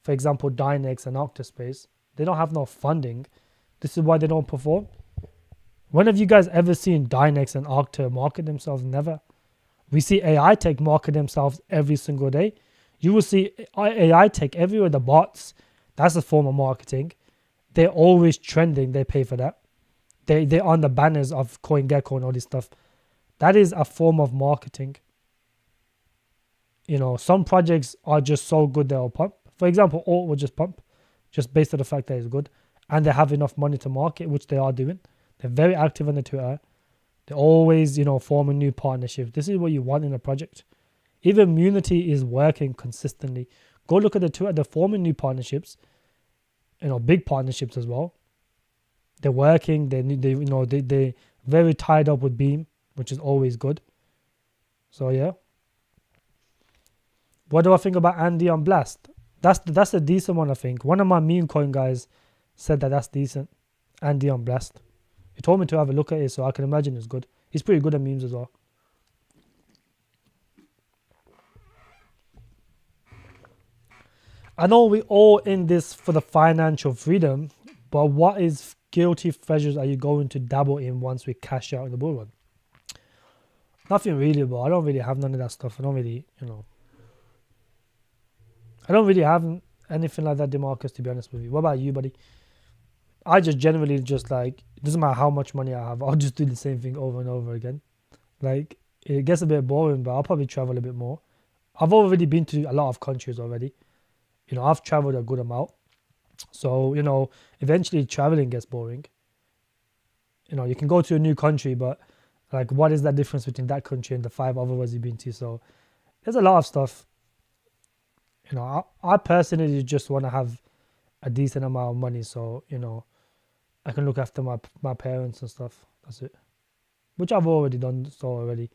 for example, Dynex and Octaspace, they don't have no funding. This is why they don't perform. When have you guys ever seen Dynex and Octa market themselves? Never. We see AI tech market themselves every single day. You will see AI tech everywhere. The bots, that's a form of marketing. They're always trending. They pay for that. They're on the banners of CoinGecko and all this stuff. That is a form of marketing. Some projects are just so good they'll pump. For example, Alt will just pump, just based on the fact that it's good. And they have enough money to market, which they are doing. They're very active on the Twitter. They're always, forming new partnerships. This is what you want in a project. Even Munity is working consistently. Go look at the Twitter. They're forming new partnerships. Big partnerships as well. They're working. They're very tied up with Beam, which is always good. So yeah. What do I think about Andy on Blast? That's a decent one, I think. One of my meme coin guys said that that's decent. and Dion Blast. He told me to have a look at it, so I can imagine it's good. He's pretty good at memes as well. I know we all in this for the financial freedom, but what is guilty pleasures are you going to dabble in once we cash out in the bull run? Nothing really, bro. I don't really have none of that stuff. I don't really have anything like that, DeMarcus, to be honest with you. What about you, buddy? I just generally just like, it doesn't matter how much money I have, I'll just do the same thing over and over again. Like, it gets a bit boring, but I'll probably travel a bit more. I've already been to a lot of countries already. I've traveled a good amount. So, eventually traveling gets boring. You can go to a new country, but like, what is that difference between that country and the 5 other ones you've been to? So there's a lot of stuff. I personally just want to have a decent amount of money, so I can look after my parents and stuff. That's it, which I've already done so already.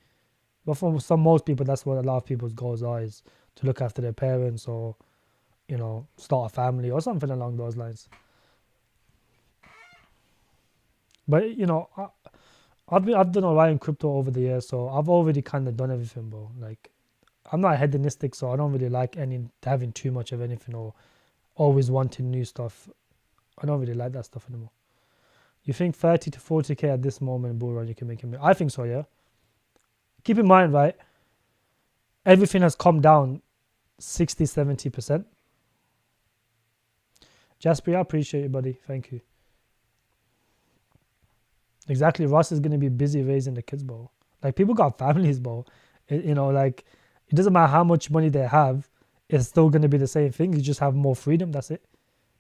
But for most people, that's what a lot of people's goals are, is to look after their parents, or start a family or something along those lines. But I've done alright in crypto over the years, so I've already kind of done everything, bro. Like, I'm not hedonistic, so I don't really like having too much of anything or always wanting new stuff. I don't really like that stuff anymore. You think 30 to 40k at this moment in bull run you can make it? I think so, yeah. Keep in mind, right, everything has come down 60-70%. Jasper, I appreciate you, buddy. Thank you. Exactly. Ross is going to be busy raising the kids, bro. Like, people got families, bro. Like, it doesn't matter how much money they have, it's still going to be the same thing. You just have more freedom. That's it.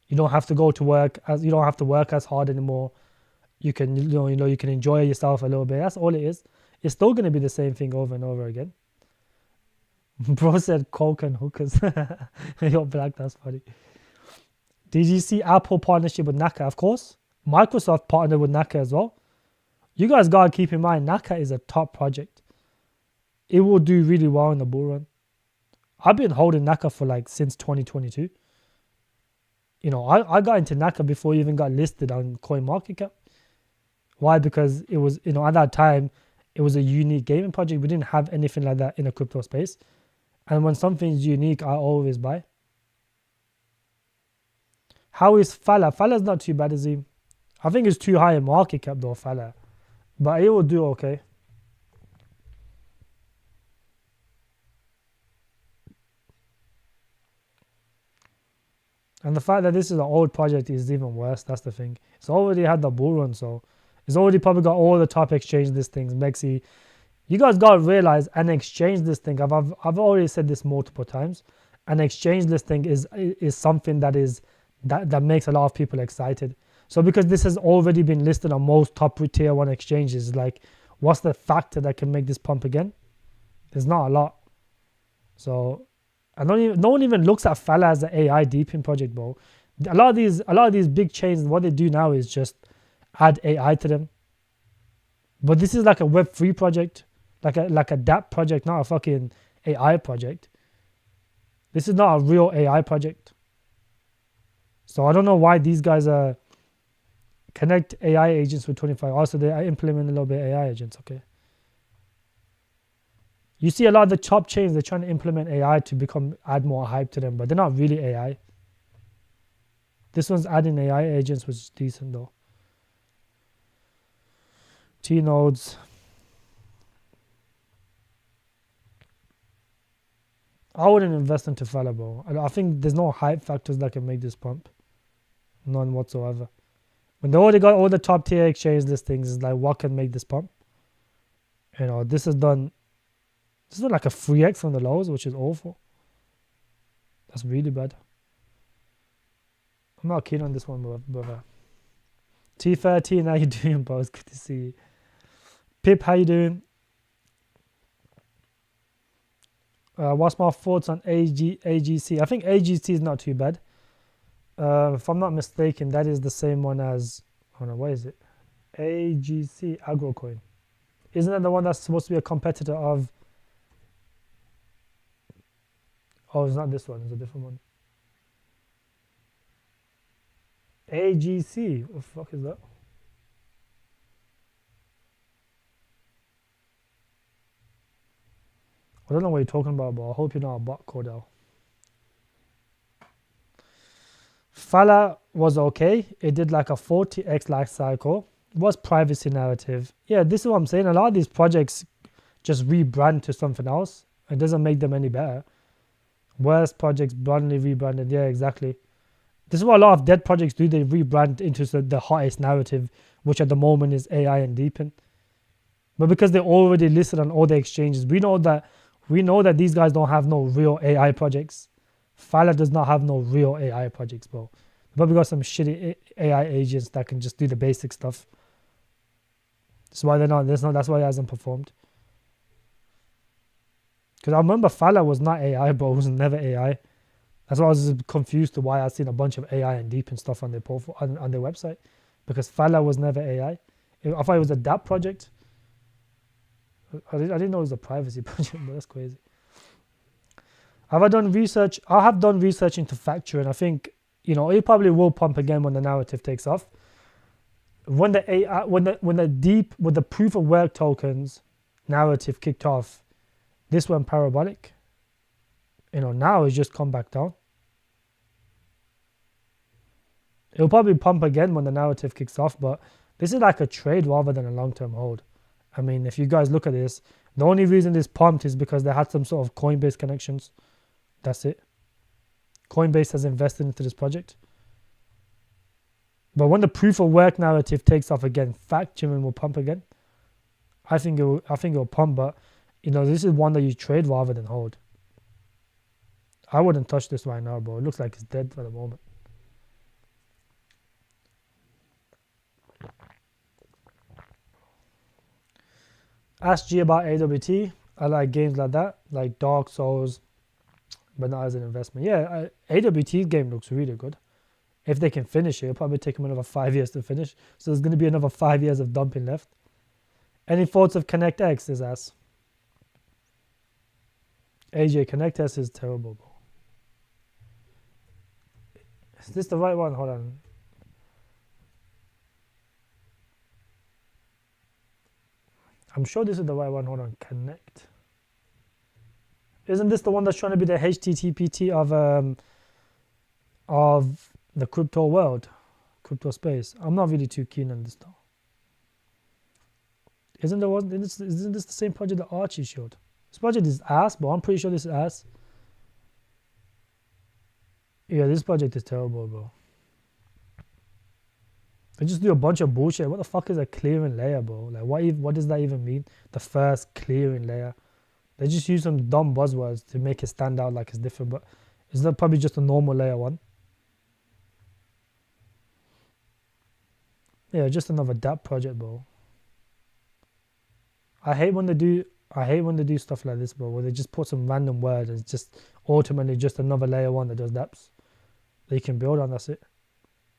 You don't have to go to work you don't have to work as hard anymore. You can, you can enjoy yourself a little bit. That's all it is. It's still going to be the same thing over and over again. Bro said coke and hookers. You're black. That's funny. Did you see Apple partnership with Naka? Of course. Microsoft partnered with Naka as well. You guys got to keep in mind, Naka is a top project. It will do really well in the bull run. I've been holding Naka for since 2022. I got into Naka before it even got listed on CoinMarketCap. Why? Because it was, at that time, it was a unique gaming project. We didn't have anything like that in the crypto space. And when something's unique, I always buy. How is Fala? Fala's not too bad, is he? I think it's too high in market cap though, Fala. But it will do okay. And the fact that this is an old project is even worse. That's the thing. It's already had the bull run, so it's already probably got all the top exchange listings. Mexi, you guys got to realize an exchange listing. I've already said this multiple times. An exchange listing is something that makes a lot of people excited. So because this has already been listed on most top tier 1 exchanges, like, what's the factor that can make this pump again? There's not a lot. So no one even looks at Fala as an AI deepin project, bro. A lot of these big chains, what they do now is just add AI to them. But this is like a Web3 project, like a dApp project, not a fucking AI project. This is not a real AI project. So I don't know why these guys are connect AI agents with 25. Also, they are implementing a little bit AI agents. Okay. You see a lot of the top chains, they're trying to implement AI to add more hype to them, but they're not really AI. This one's adding AI agents, which is decent though. T-nodes. I wouldn't invest into Fala, bro. I think there's no hype factors that can make this pump. None whatsoever. When they already got all the top tier exchange listings, it's like, what can make this pump? This is like a 3x from the lows, which is awful. That's really bad. I'm not keen on this one, brother. T13, how you doing, bro? It's good to see you. Pip, how you doing? What's my thoughts on AGC? I think AGC is not too bad. If I'm not mistaken, that is the same one as, what is it? AGC AgroCoin. Isn't that the one that's supposed to be a competitor of? Oh, it's not this one. It's a different one. AGC. What the fuck is that? I don't know what you're talking about, but I hope you're not a bot, Cordell. Fala was okay. It did like a 40x life cycle. It was privacy narrative. Yeah, this is what I'm saying. A lot of these projects just rebrand to something else. It doesn't make them any better. Worst projects brandly rebranded. Yeah, exactly. This is what a lot of dead projects do. They rebrand into the hottest narrative, which at the moment is AI and deepen. But because they're already listed on all the exchanges, we know that these guys don't have no real AI projects. Fala does not have no real AI projects, bro. They probably got some shitty AI agents that can just do the basic stuff. That's why that's why it hasn't performed. Because I remember Fala was not AI, bro. It was never AI. That's why I was confused to why I've seen a bunch of AI and deep and stuff on their profile on their website. Because Fala was never AI. I thought it was a DApp project. I didn't know it was a privacy project, but that's crazy. Have I done research? I have done research into factoring. I think, it probably will pump again when the narrative takes off. When the AI, when the proof of work tokens narrative kicked off, this went parabolic. Now it's just come back down. It'll probably pump again when the narrative kicks off, but this is like a trade rather than a long-term hold. I mean, if you guys look at this, the only reason this pumped is because they had some sort of Coinbase connections. That's it. Coinbase has invested into this project. But when the proof of work narrative takes off again, factoring will pump again. I think it'll pump, but this is one that you trade rather than hold. I wouldn't touch this right now, bro. It looks like it's dead for the moment. Ask G about AWT. I like games like that, like Dark Souls, but not as an investment. Yeah, AWT's game looks really good. If they can finish it, it'll probably take them another 5 years to finish. So there's going to be another 5 years of dumping left. Any thoughts of ConnectX? His ass. AJ, ConnectX is terrible, bro. Is this the right one? Hold on. I'm sure this is the right one. Hold on. Connect. Isn't this the one that's trying to be the HTTPT of the crypto world, crypto space? I'm not really too keen on this though. Isn't this the same project that Archie showed? This project is ass, but I'm pretty sure this is ass. Yeah, this project is terrible, bro. They just do a bunch of bullshit. What the fuck is a clearing layer, bro? Like, what does that even mean? The first clearing layer. They just use some dumb buzzwords to make it stand out like it's different, but it's not probably just a normal layer one. Yeah, just another DApp project, bro. I hate when they do stuff like this, bro, where they just put some random word and it's just ultimately just another layer one that does dApps that you can build on. That's it.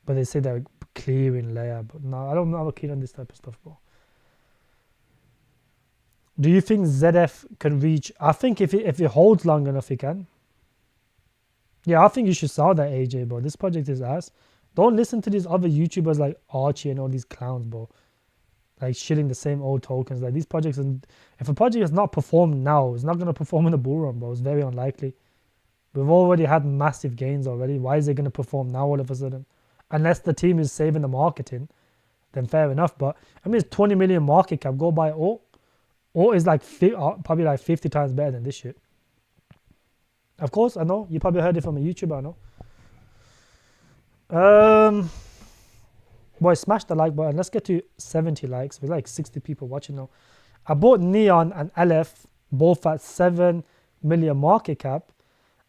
But they say they're clearing layer, but no, I'm not keen on this type of stuff, bro. Do you think ZF can reach? I think if it holds long enough, it can. Yeah, I think you should sell that, AJ, bro. This project is ass. Don't listen to these other YouTubers like Archie and all these clowns, bro. Like shitting the same old tokens. Like these projects, if a project is not performed now, it's not going to perform in the bull run, bro. It's very unlikely. We've already had massive gains already. Why is it going to perform now all of a sudden? Unless the team is saving the marketing, then fair enough. But I mean, it's 20 million market cap. Go buy Alt. Alt is like probably like 50 times better than this shit. Of course, I know. You probably heard it from a YouTuber, I know. Boy, smash the like button. Let's get to 70 likes. We're like 60 people watching now. I bought Neon and Aleph, both at 7 million market cap.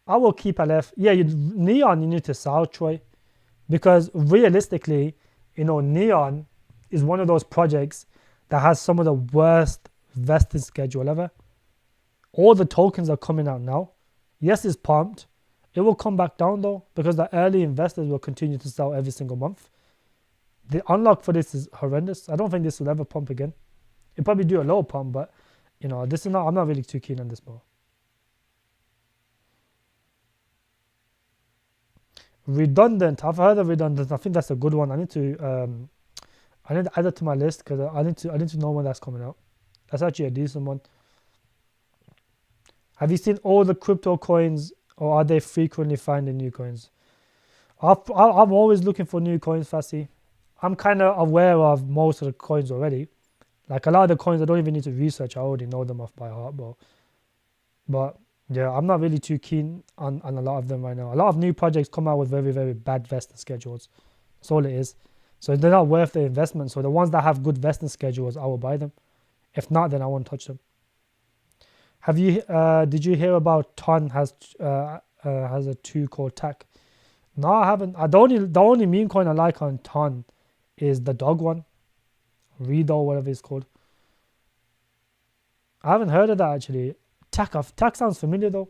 I will keep Aleph. Yeah, Neon, you need to sell, Troy. Because realistically, Neon is one of those projects that has some of the worst vesting schedule ever. All the tokens are coming out now. Yes, it's pumped. It will come back down though, because the early investors will continue to sell every single month. The unlock for this is horrendous. I don't think this will ever pump again. It'll probably do a low pump, but this is not. I'm not really too keen on this, bro. Redundant. I've heard of redundant. I think that's a good one. I need to add it to my list because I need to know when that's coming out. That's actually a decent one. Have you seen all the crypto coins, or are they frequently finding new coins? I'm always looking for new coins, Fassi. I'm kind of aware of most of the coins already. Like a lot of the coins, I don't even need to research. I already know them off by heart, bro. But yeah, I'm not really too keen on a lot of them right now. A lot of new projects come out with very, very bad vesting schedules. That's all it is. So they're not worth the investment. So the ones that have good vesting schedules, I will buy them. If not, then I won't touch them. Did you hear about Ton has a 2 called TAC? No, I haven't. The only meme coin I like on Ton is the dog one, Redo, whatever it's called. I haven't heard of that actually. TAC sounds familiar though.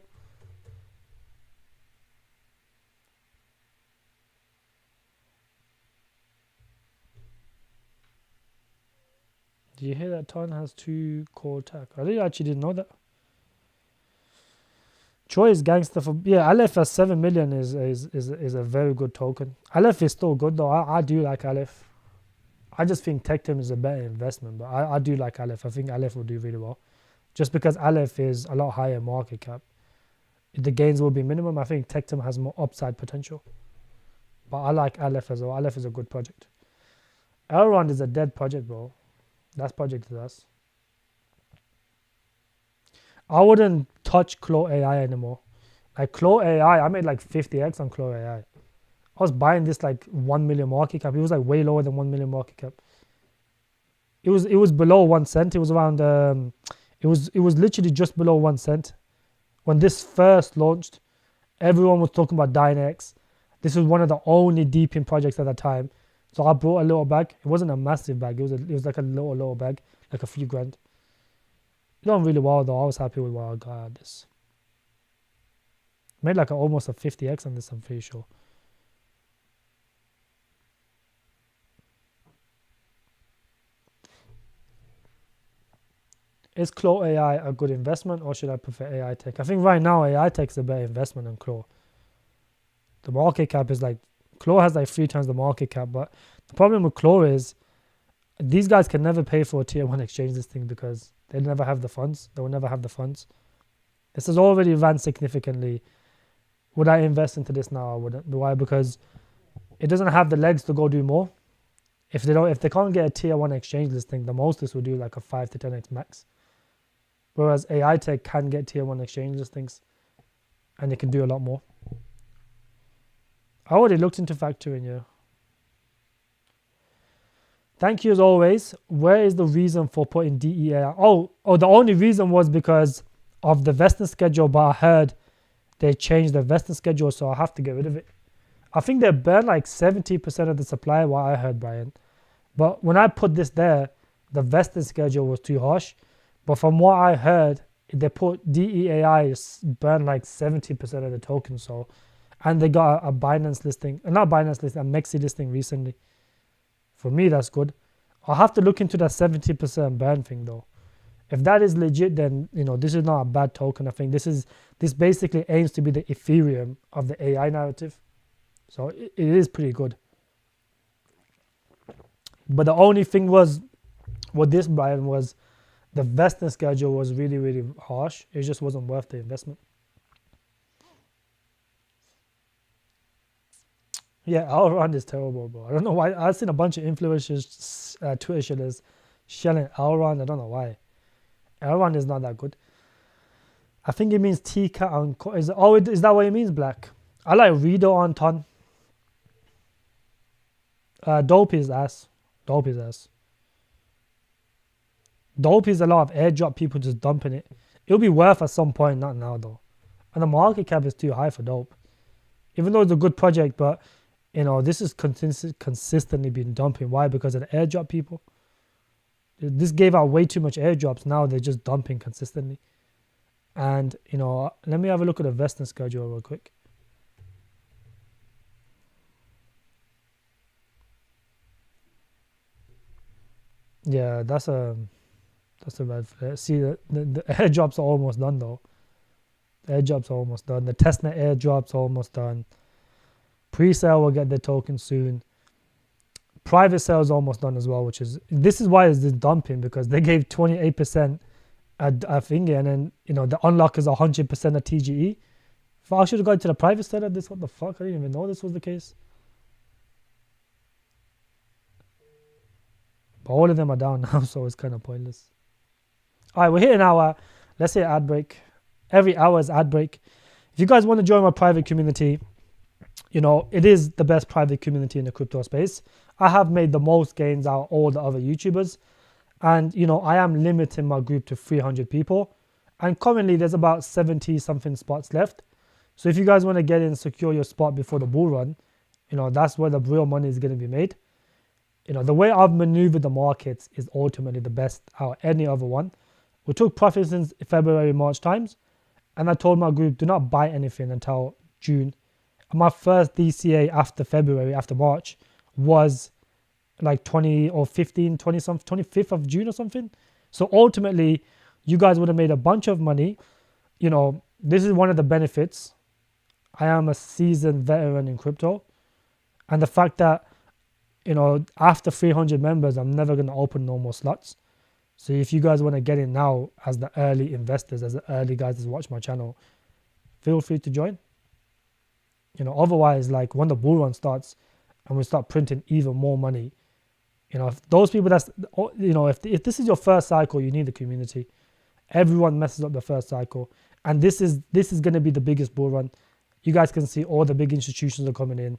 Did you hear that Ton has 2 called TAC? I didn't know that. Choi is gangster for Aleph at 7 million is a very good token. Aleph is still good though. I do like Aleph. I just think Tectum is a better investment, but I do like Aleph. I think Aleph will do really well. Just because Aleph is a lot higher market cap. The gains will be minimum. I think Tectum has more upside potential. But I like Aleph as well. Aleph is a good project. Elrond is a dead project, bro. That project is us. I wouldn't touch Claw AI anymore. Like Claw AI, I made like 50x on Claw AI. I was buying this like 1 million market cap. It was like way lower than 1 million market cap. It was below 1 cent. It was around it was literally just below 1 cent. When this first launched, everyone was talking about Dynex. This was one of the only deep in projects at that time. So I brought a little bag. It wasn't a massive bag. It was like a little bag, like a few grand. It done really well though. I was happy with what I got out of this. Made like almost a 50x on this, I'm pretty sure. Is Claw AI a good investment, or should I prefer AI Tech? I think right now AI Tech is a better investment than Claw. The market cap is like, Claw has like 3 times the market cap, but the problem with Claw is these guys can never pay for a tier 1 exchange listing because they never have the funds. They will never have the funds. This has already ran significantly. Would I invest into this now? I wouldn't. Why? Because it doesn't have the legs to go do more. If they can't get a tier 1 exchange listing, the most this will do like a 5 to 10x max. Whereas AI Tech can get tier 1 exchange listings and it can do a lot more. I already looked into factoring, yeah. Thank you as always. Where is the reason for putting DEA? Oh, the only reason was because of the vesting schedule, but I heard they changed the vesting schedule, so I have to get rid of it. I think they burn like 70% of the supply, what I heard, Brian. But when I put this there, the vesting schedule was too harsh. But from what I heard, they put DEAI burn like 70% of the tokens. So, and they got a Binance listing, not Binance listing, a Mexi listing recently. For me, that's good. I'll have to look into that 70% burn thing though. If that is legit, then this is not a bad token. I think this basically aims to be the Ethereum of the AI narrative. So it is pretty good. But the only thing was with this, Brian, was the vesting schedule was really, really harsh. It just wasn't worth the investment. Yeah, Elrond is terrible, bro. I don't know why. I've seen a bunch of influencers, Twitter shillers, shelling Elrond. I don't know why. Elrond is not that good. I think it means T-Cat on... Is that what it means, Black? I like Redo on Ton. Dope is ass. Dope is ass. Dope is a lot of airdrop people just dumping it. It'll be worth at some point, not now though. And the market cap is too high for Dope. Even though it's a good project, but this is consistently been dumping. Why? Because of the airdrop people. This gave out way too much airdrops. Now they're just dumping consistently. And, let me have a look at the vesting schedule real quick. Yeah, that's a bad flare. See, the airdrops are almost done though. The airdrops are almost done. The testnet airdrops are almost done. Pre-sale will get their token soon. Private sale is almost done as well, this is why it's dumping, because they gave 28% a thing, and then the unlock is 100% of TGE. I should have gone to the private side of this. What the fuck? I didn't even know this was the case. But all of them are down now, so it's kind of pointless. All right, we're hitting our, let's say, ad break. Every hour is ad break. If you guys want to join my private community, it is the best private community in the crypto space. I have made the most gains out of all the other YouTubers. And, I am limiting my group to 300 people. And currently there's about 70 something spots left. So if you guys want to get in, secure your spot before the bull run, that's where the real money is going to be made. The way I've maneuvered the markets is ultimately the best out of any other one. We took profits since February, March times. And I told my group, do not buy anything until June. And my first DCA after February, after March, was like 20 or 15, 20 something, 25th of June or something. So ultimately, you guys would have made a bunch of money. This is one of the benefits. I am a seasoned veteran in crypto. And the fact that, after 300 members, I'm never going to open no more slots. So if you guys want to get in now as the early investors, as the early guys that watch my channel, feel free to join. Otherwise, like when the bull run starts and we start printing even more money, if those people if this is your first cycle, you need the community. Everyone messes up the first cycle. And this is going to be the biggest bull run. You guys can see all the big institutions are coming in.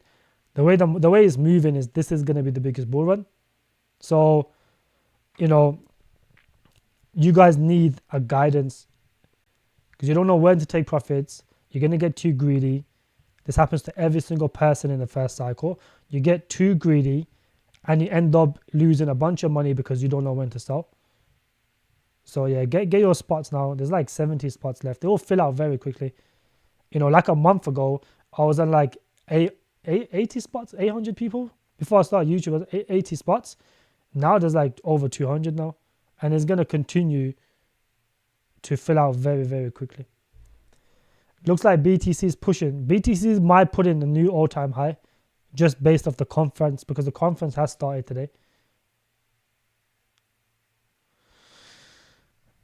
The way it's moving is this is going to be the biggest bull run. So, you guys need a guidance because you don't know when to take profits. You're going to get too greedy. This happens to every single person in the first cycle. You get too greedy and you end up losing a bunch of money because you don't know when to sell. So yeah, get your spots now. There's like 70 spots left. They will fill out very quickly. Like a month ago, I was on like 80 spots, 800 people. Before I started YouTube, it was 80 spots. Now there's like over 200 now. And it's going to continue to fill out very, very quickly. Looks like BTC is pushing. BTC might put in a new all-time high just based off the conference because the conference has started today.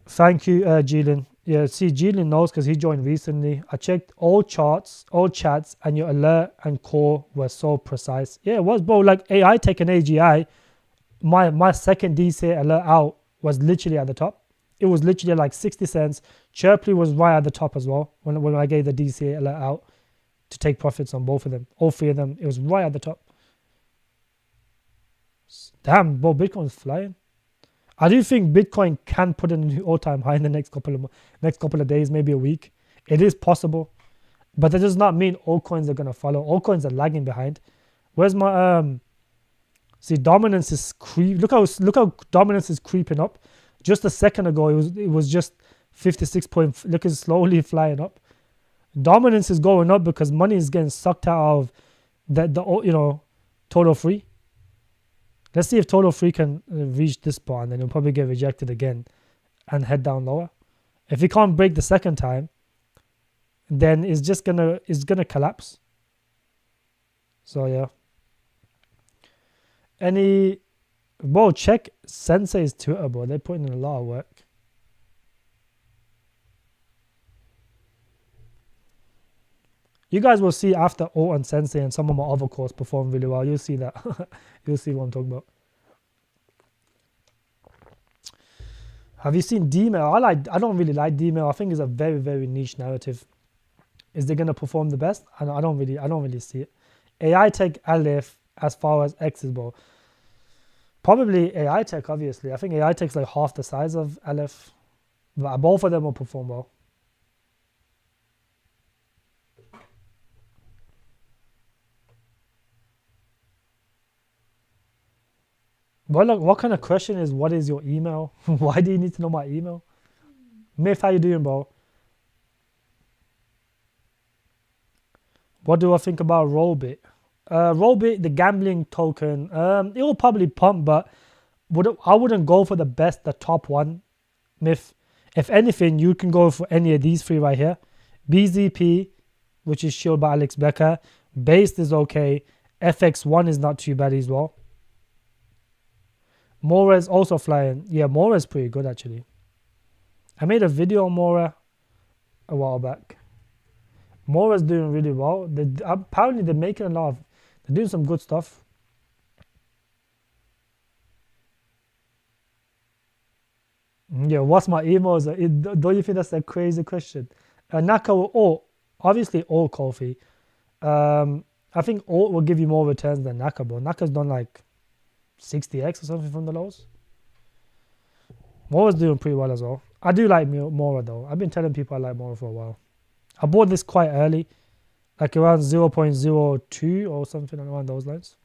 Thank you, Jilin. Yeah, see, Jilin knows because he joined recently. I checked all charts, all chats, and your alert and core were so precise. Yeah, it was, bro. Like AI Tech and AGI, my second DCA alert out was literally at the top. It was literally like 60 cents. Chirply was right at the top as well when I gave the DCA alert out to take profits on both of them. All three of them, it was right at the top. Damn, bro, Bitcoin's flying. I do think Bitcoin can put in a new all-time high in the next couple of days, maybe a week. It is possible. But that does not mean altcoins are going to follow. Altcoins are lagging behind. Where's my... See, dominance is look how dominance is creeping up. Just a second ago, it was just 56 point. Look, it's slowly flying up. Dominance is going up because money is getting sucked out of the total free. Let's see if total free can reach this spot, and then it'll probably get rejected again and head down lower. If it can't break the second time, then it's gonna collapse. So yeah. Bro, check Sensei's Twitter, bro. They're putting in a lot of work. You guys will see after Alt and Sensei and some of my other courses perform really well. You'll see that. You'll see what I'm talking about. Have you seen D-Mail? I don't really like D-Mail. I think it's a very, very niche narrative. Is they gonna perform the best? I don't really see it. AI Tech Aleph as far as X is, bro. Probably AI Tech, obviously. I think AI Tech's like half the size of Aleph. But both of them will perform well. Well, look, what kind of question is, what is your email? Why do you need to know my email? Myth, how you doing, bro? What do I think about Rollbit? Rollbit, the gambling token, it will probably pump, but I wouldn't go for the top one. Myth. If anything, you can go for any of these three right here. BZP, which is shielded by Alex Becker. Based is okay. FX1 is not too bad as well. Morez also flying. Yeah, Morez pretty good actually. I made a video on Mora a while back. Mora's doing really well. Apparently they're making a lot of, they're doing some good stuff. Yeah, what's my emails? Don't you think that's a crazy question? Naka will obviously Kofi. I think will give you more returns than Naka, but Naka's done like 60x or something from the lows. Mora's doing pretty well as well. I do like Mora though. I've been telling people I like Mora for a while. I bought this quite early, like around 0.02 or something around those lines.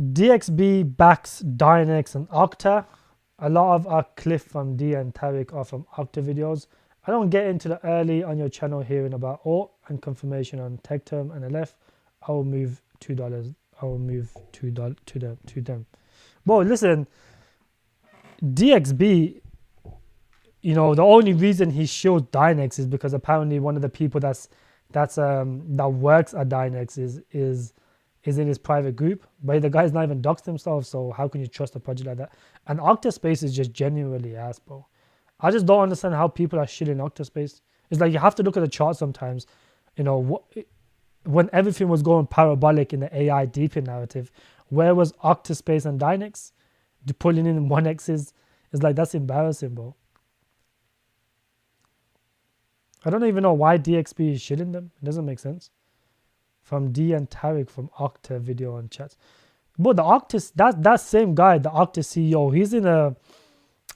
DXB backs Dynex and Octa. A lot of our Cliff from D and Tariq are from Octa videos. I don't get into the early on your channel hearing about ALT and confirmation on tech term and LF. I will move $2. I will move $2 to them. Well, listen, DXB, you know, the only reason he shows Dynex is because apparently one of the people that works at Dynex is in his private group, but the guy's not even doxed himself, so how can you trust a project like that? And Octaspace is just genuinely ass, bro. I just don't understand how people are shitting Octaspace. It's like you have to look at the chart sometimes. You know, when everything was going parabolic in the AI deepin narrative, where was Octaspace and Dynex? Pulling in 1x's, it's like, that's embarrassing, bro. I don't even know why DXB is shitting them. It doesn't make sense. From D and Tariq from Octa video and chats. But the Octa, that same guy, the Octa CEO,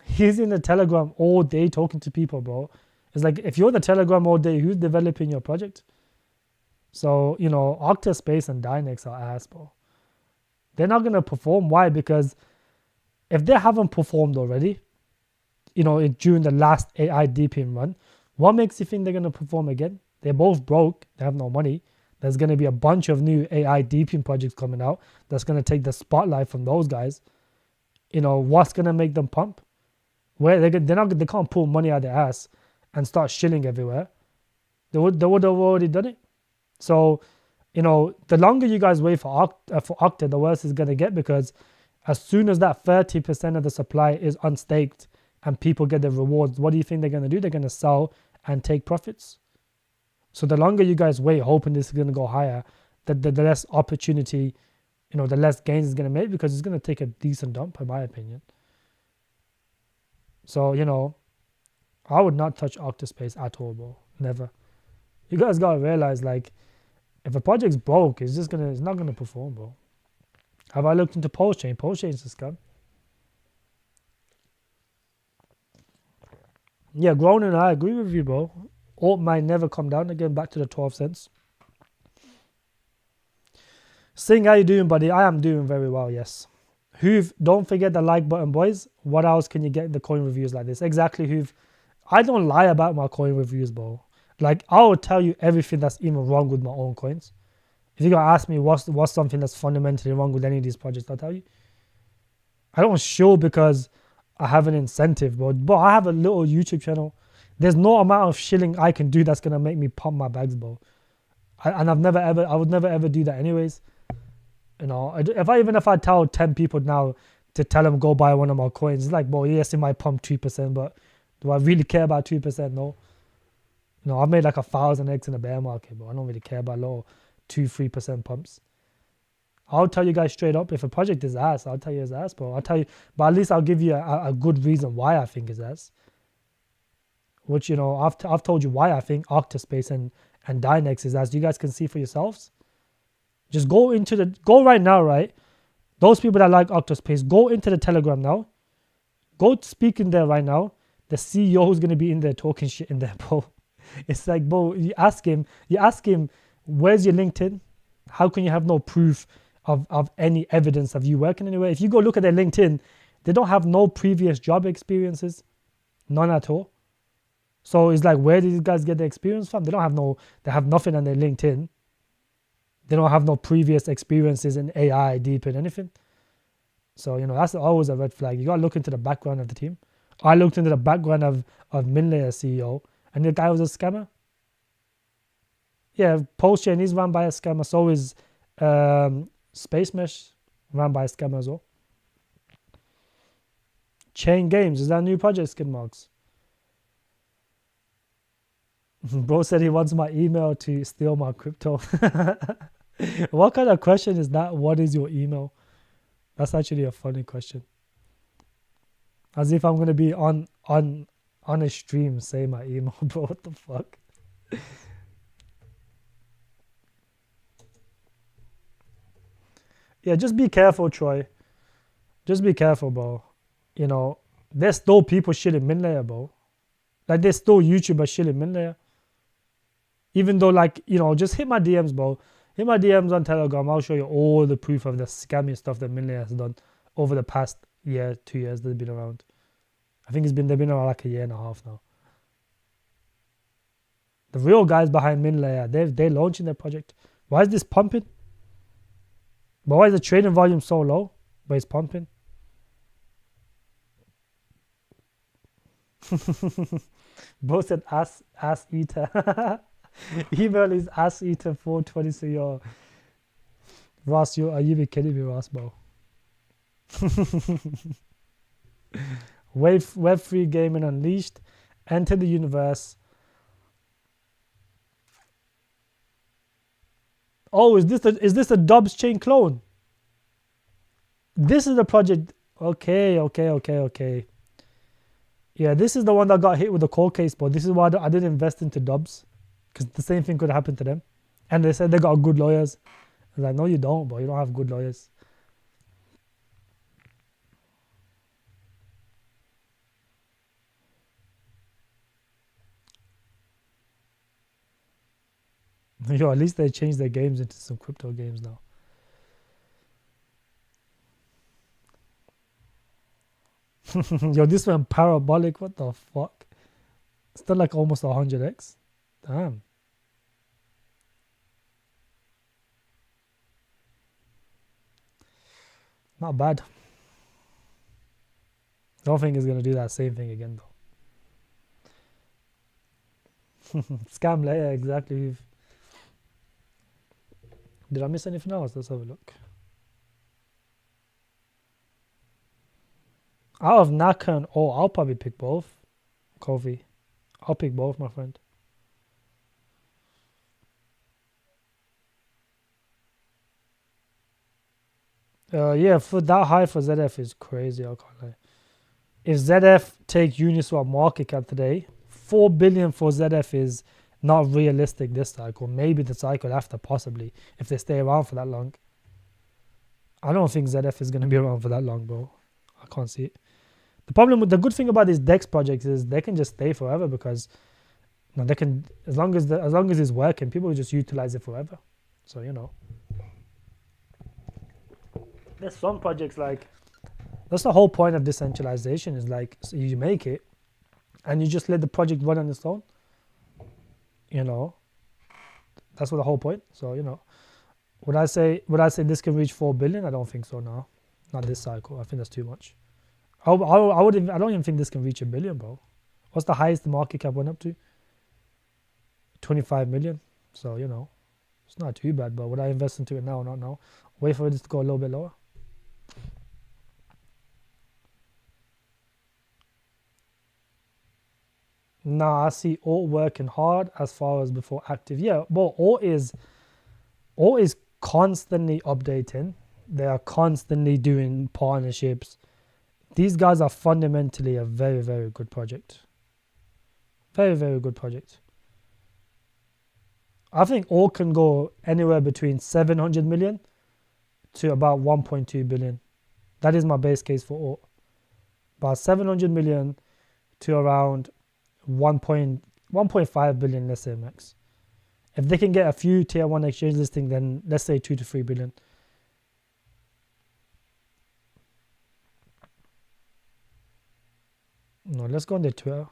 he's in the Telegram all day talking to people, bro. It's like, if you're in the Telegram all day, who's developing your project? So, you know, Octaspace and Dynex are ass, bro. They're not going to perform. Why? Because if they haven't performed already, you know, during the last AI deepin run, what makes you think they're going to perform again? They're both broke. They have no money. There's going to be a bunch of new AI deepin projects coming out that's going to take the spotlight from those guys. You know, what's going to make them pump? Where they can't pull money out of their ass and start shilling everywhere. They would have already done it. So, you know, the longer you guys wait for Octa, the worse it's going to get, because as soon as that 30% of the supply is unstaked and people get the rewards, what do you think they're going to do? They're going to sell and take profits. So the longer you guys wait, hoping this is going to go higher, the less opportunity, you know, the less gains it's going to make, because it's going to take a decent dump, in my opinion. So, you know, I would not touch Octaspace at all, bro. Never. You guys got to realize, like, if a project's broke, it's not going to perform, bro. Have I looked into Postchain? Postchain is a scam. Yeah, Gronin, I agree with you, bro. Alt might never come down again, back to the 12 cents. Sing, how you doing, buddy? I am doing very well, yes. Hoove, don't forget the like button, boys. What else can you get in the coin reviews like this? Exactly, Hoove. I don't lie about my coin reviews, bro. Like, I will tell you everything that's even wrong with my own coins. If you're going to ask me what's something that's fundamentally wrong with any of these projects, I'll tell you. I don't show because I have an incentive, bro. But I have a little YouTube channel. There's no amount of shilling I can do that's going to make me pump my bags, bro. I would never ever do that anyways. You know, if I tell 10 people now to tell them go buy one of my coins, it's like, bro, yes, it might pump 2%, but do I really care about 2%? No. You know, I've made like 1,000x in a bear market, but I don't really care about low 2-3% pumps. I'll tell you guys straight up, if a project is ass, I'll tell you it's ass, bro. I'll tell you, but at least I'll give you a good reason why I think it's ass. Which, you know, I've told you why I think Octaspace and Dynex is ass. You guys can see for yourselves. Just go right now, right? Those people that like Octaspace, go into the Telegram now. Go speak in there right now. The CEO is going to be in there talking shit in there, bro. It's like, bro, you ask him, where's your LinkedIn? How can you have no proof of any evidence of you working anywhere? If you go look at their LinkedIn, they don't have no previous job experiences. None at all. So it's like, where did these guys get the experience from? They have nothing on their LinkedIn. They don't have no previous experiences in AI, deep in anything. So, you know, that's always a red flag. You got to look into the background of the team. I looked into the background of Minlay as CEO, and the guy was a scammer. Yeah, Postchain is run by a scammer. So is Space Mesh run by a scammer as well. Chain Games, is that a new project, Skid Marks? Bro said he wants my email to steal my crypto. What kind of question is that? What is your email? That's actually a funny question. As if I'm gonna be on a stream saying my email, bro. What the fuck? Yeah, just be careful, Troy. Just be careful, bro. You know, there's still people shilling min layer, bro. Like, there's still YouTubers shilling min layer. Even though, like, you know, just hit my DMs, bro. Hit my DMs on Telegram. I'll show you all the proof of the scammy stuff that min layer has done over the past year, 2 years they've been around. I think they've been around like a year and a half now. The real guys behind min layer, they're launching their project. Why is this pumping? But why is the trading volume so low? But it's pumping. Bro said ass eater. Email is ass eater 420. So yo, Ross, are you be kidding me, Ross, bro? Web3 gaming unleashed. Enter the universe. Oh, is this a Dobbs chain clone? This is the project. Okay. Yeah, this is the one that got hit with the court case, but this is why I didn't invest into Dobbs, because the same thing could happen to them. And they said they got good lawyers. I was like, no, you don't, bro. You don't have good lawyers. Yo, at least they changed their games into some crypto games now. Yo, this went parabolic. What the fuck? Still like almost 100x. Damn. Not bad. Don't think it's gonna do that same thing again though. Scam layer, exactly. Did I miss anything else? Let's have a look. Out of Naka and I'll probably pick both. Kofi. I'll pick both, my friend. Yeah, for that high for ZF is crazy, I can't lie. If ZF take Uniswap market cap today, 4 billion for ZF is not realistic this cycle. Maybe the cycle after, possibly, if they stay around for that long. I don't think ZF is going to be around for that long, bro. I can't see it. The good thing about these DEX projects is they can just stay forever, because they can, as long as it's working, people will just utilize it forever. So, you know, there's some projects like, that's the whole point of decentralization, is like, so you make it and you just let the project run on its own. You know, that's what the whole point. So, you know, would I say this can reach 4 billion? I don't think so now. Not this cycle. I think that's too much. I don't even think this can reach 1 billion, bro. What's the highest the market cap went up to? 25 million. So, you know, it's not too bad, but would I invest into it now? Not now. Wait for it to go a little bit lower. Nah, I see alt working hard as far as before active. Yeah, but alt is constantly updating. They are constantly doing partnerships. These guys are fundamentally a very, very good project. Very, very good project. I think alt can go anywhere between 700 million to about 1.2 billion. That is my base case for alt. About 700 million to around 1.5 billion, let's say max. If they can get a few tier 1 exchange listing, then let's say 2 to 3 billion. No, let's go on their Twitter.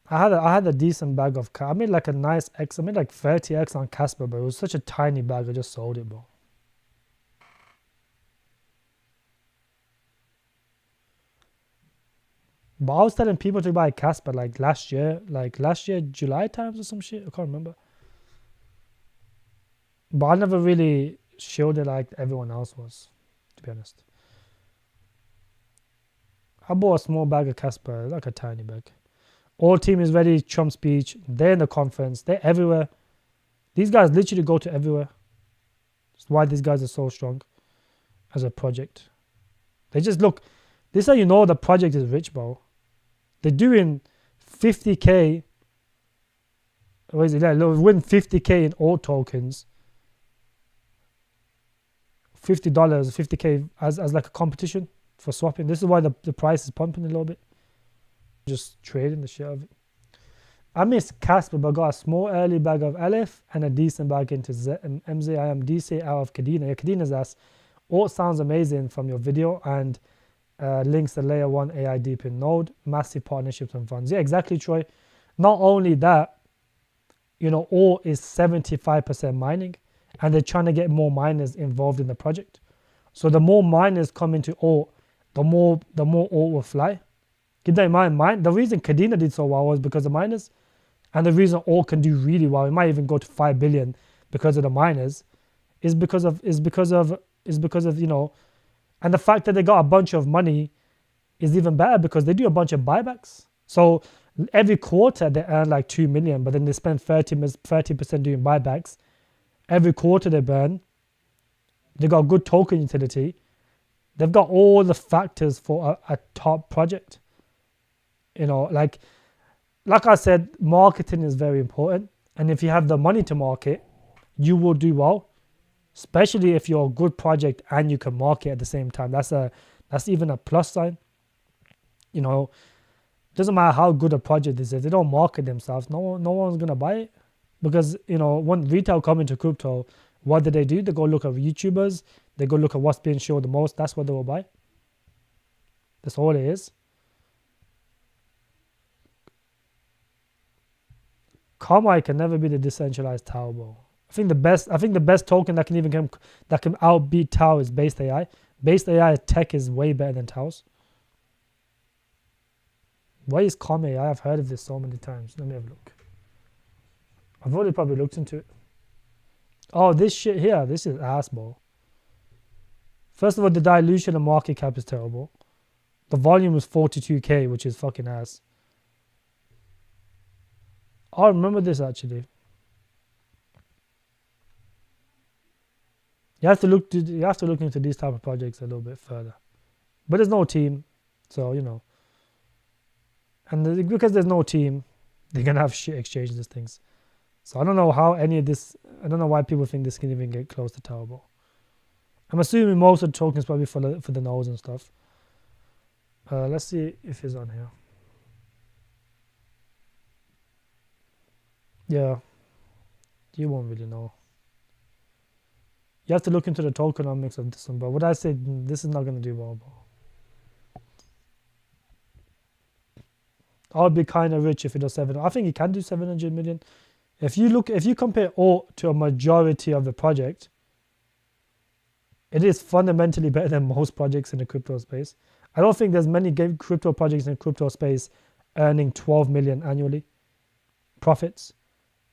I had a decent bag of I made like a nice X. I made like 30x on Casper, but it was such a tiny bag. I just sold it, bro. But I was telling people to buy Casper like last year, July times or some shit. I can't remember. But I never really showed it like everyone else was, to be honest. I bought a small bag of Casper, like a tiny bag. All team is ready, Trump speech. They're in the conference. They're everywhere. These guys literally go to everywhere. That's why these guys are so strong as a project. They just look. This is how you know the project is rich, bro. They're doing 50k. What is it? They'll win 50k in alt tokens. $50, 50k as like a competition for swapping. This is why the price is pumping a little bit. Just trading the shit of it. I missed Casper, but got a small early bag of LF and a decent bag into MZ. I am DC out of Kadena. Yeah, Kadena's ass. All sounds amazing from your video and links the layer 1 AI deep in node, massive partnerships and funds. Yeah, exactly, Troy. Not only that, all is 75% mining, and they're trying to get more miners involved in the project. So the more miners come into alt, the more alt will fly. Keep that in mind. The reason Kadena did so well was because of miners, and the reason alt can do really well, it might even go to 5 billion because of the miners, is because of and the fact that they got a bunch of money is even better because they do a bunch of buybacks. So every quarter they earn like 2 million, but then they spend 30% doing buybacks. Every quarter they burn. They got good token utility. They've got all the factors for a top project. Like I said, marketing is very important. And if you have the money to market, you will do well. Especially if you're a good project and you can market at the same time. That's even a plus sign. Doesn't matter how good a project is. If they don't market themselves, no one's gonna buy it. Because when retail come into crypto, what do? They go look at YouTubers. They go look at what's being shown the most. That's what they will buy. That's all it is. Carmine can never be the decentralized Tau, bro. I think the best token that can outbeat Tau is Based AI. Based AI tech is way better than Tau's. What is Com AI? I've heard of this so many times. Let me have a look. I've already probably looked into it. Oh, this shit here. This is ass, bro. First of all, the dilution of market cap is terrible. The volume was 42k, which is fucking ass. I remember this actually. You have to look into these type of projects a little bit further. But there's no team, so and because there's no team, they're gonna have shit exchanges and things. So I don't know how any of this. I don't know why people think this can even get close to Taobao. I'm assuming most of the tokens probably for the nodes and stuff. Let's see if it's on here. Yeah, you won't really know. You have to look into the tokenomics of this one, but what I say, this is not going to do well, bro. I would be kind of rich if it does 700. I think it can do 700 million. If you compare alt to a majority of the project, it is fundamentally better than most projects in the crypto space. I don't think there's many crypto projects in crypto space earning 12 million annually profits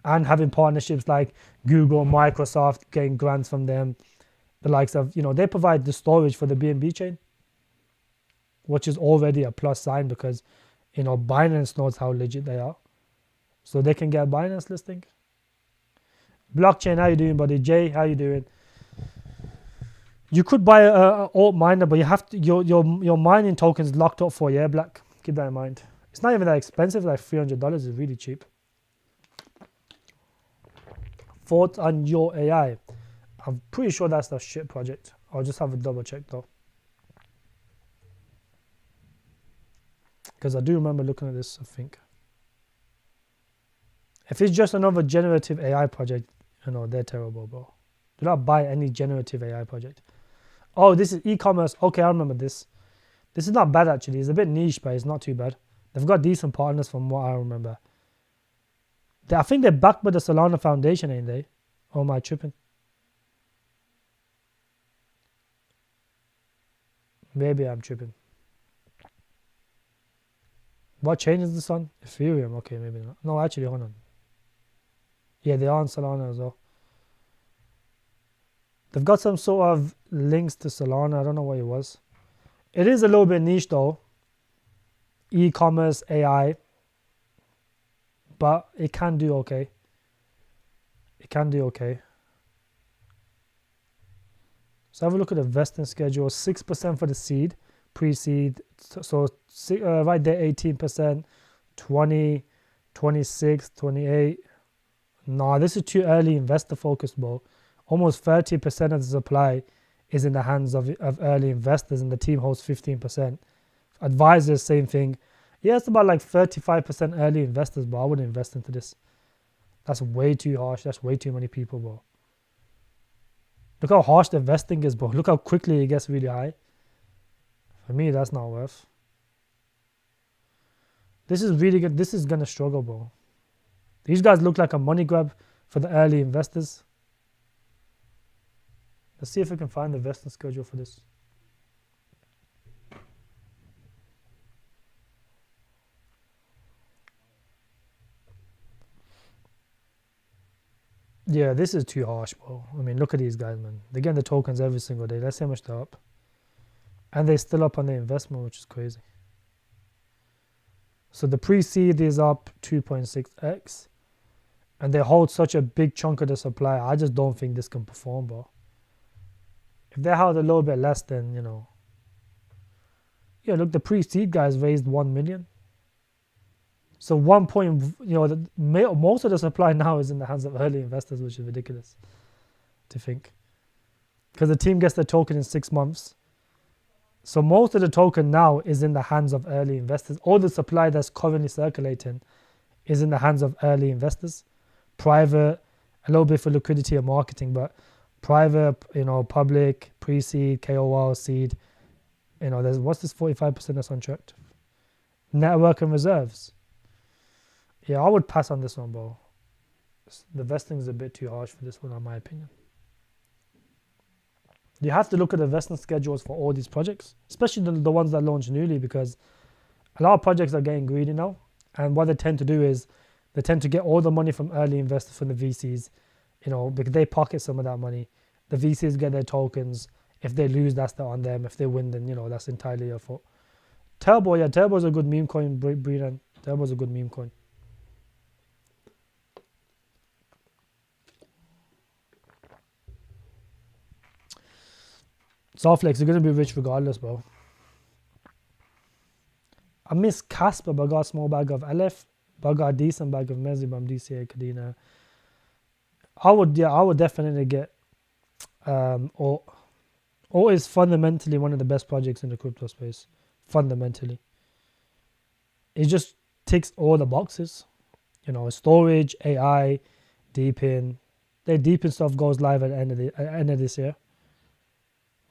and having partnerships like Google, Microsoft, getting grants from them. The likes of, they provide the storage for the BNB chain, which is already a plus sign because, Binance knows how legit they are. So they can get a Binance listing. Blockchain, how you doing, buddy? Jay, how you doing? You could buy a alt miner, but you have to your mining tokens locked up for a year, Black. Keep that in mind. It's not even that expensive, like $300 is really cheap. Thoughts on your AI? I'm pretty sure that's the shit project. I'll just have a double check though. Because I do remember looking at this, I think. If it's just another generative AI project, they're terrible, bro. Do not buy any generative AI project. Oh, this is e-commerce. Okay, I remember this. This is not bad actually. It's a bit niche, but it's not too bad. They've got decent partners from what I remember. I think they're backed by the Solana Foundation, ain't they? Or am I tripping? Maybe I'm tripping. What chain is this on? Ethereum. Okay, maybe not. No, actually, hold on. Yeah, they are on Solana as well. They've got some sort of links to Solana. I don't know what it was. It is a little bit niche though. E-commerce, AI. But it can do okay. It can do okay. So have a look at the vesting schedule. 6% for the seed, pre-seed. So right there, 18%, 20, 26, 28. Nah, this is too early investor focused, bro. Almost 30% of the supply is in the hands of early investors, and the team holds 15%. Advisors, same thing. Yeah, it's about like 35% early investors, but I wouldn't invest into this. That's way too harsh. That's way too many people, bro. Look how harsh the investing is, bro. Look how quickly it gets really high. For me, that's not worth. This is really good. This is going to struggle, bro. These guys look like a money grab for the early investors. Let's see if we can find the vesting schedule for this. Yeah, this is too harsh, bro. I mean, look at these guys, man. They're getting the tokens every single day. Let's see how much they're up. And they're still up on their investment, which is crazy. So the pre-seed is up 2.6x. And they hold such a big chunk of the supply. I just don't think this can perform, bro. If they held a little bit less, then, you know. Yeah, look, the pre-seed guys raised 1 million. So most of the supply now is in the hands of early investors, which is ridiculous to think. Because the team gets the token in 6 months. So most of the token now is in the hands of early investors. All the supply that's currently circulating is in the hands of early investors. Private, a little bit for liquidity and marketing, but private, public, pre-seed, KOL, seed, what's this 45% that's untracked? Network and reserves. Yeah, I would pass on this one, bro. The vesting is a bit too harsh for this one, in my opinion. You have to look at the vesting schedules for all these projects, especially the ones that launched newly, because a lot of projects are getting greedy now. And what they tend to do is they tend to get all the money from early investors, from the VCs, because they pocket some of that money. The VCs get their tokens. If they lose, that's on them. If they win, then, that's entirely your fault. Turbo, yeah, Turbo's a good meme coin, Breeden. Turbo's a good meme coin. Softflex, you're going to be rich regardless, bro. I miss Casper, but I got a small bag of LF, but I got a decent bag of Mezibam, DCA, Kadena. I would definitely get Alt is fundamentally one of the best projects in the crypto space. Fundamentally. It just ticks all the boxes. Storage, AI, deepin. Their deepin stuff goes live at the end of this year.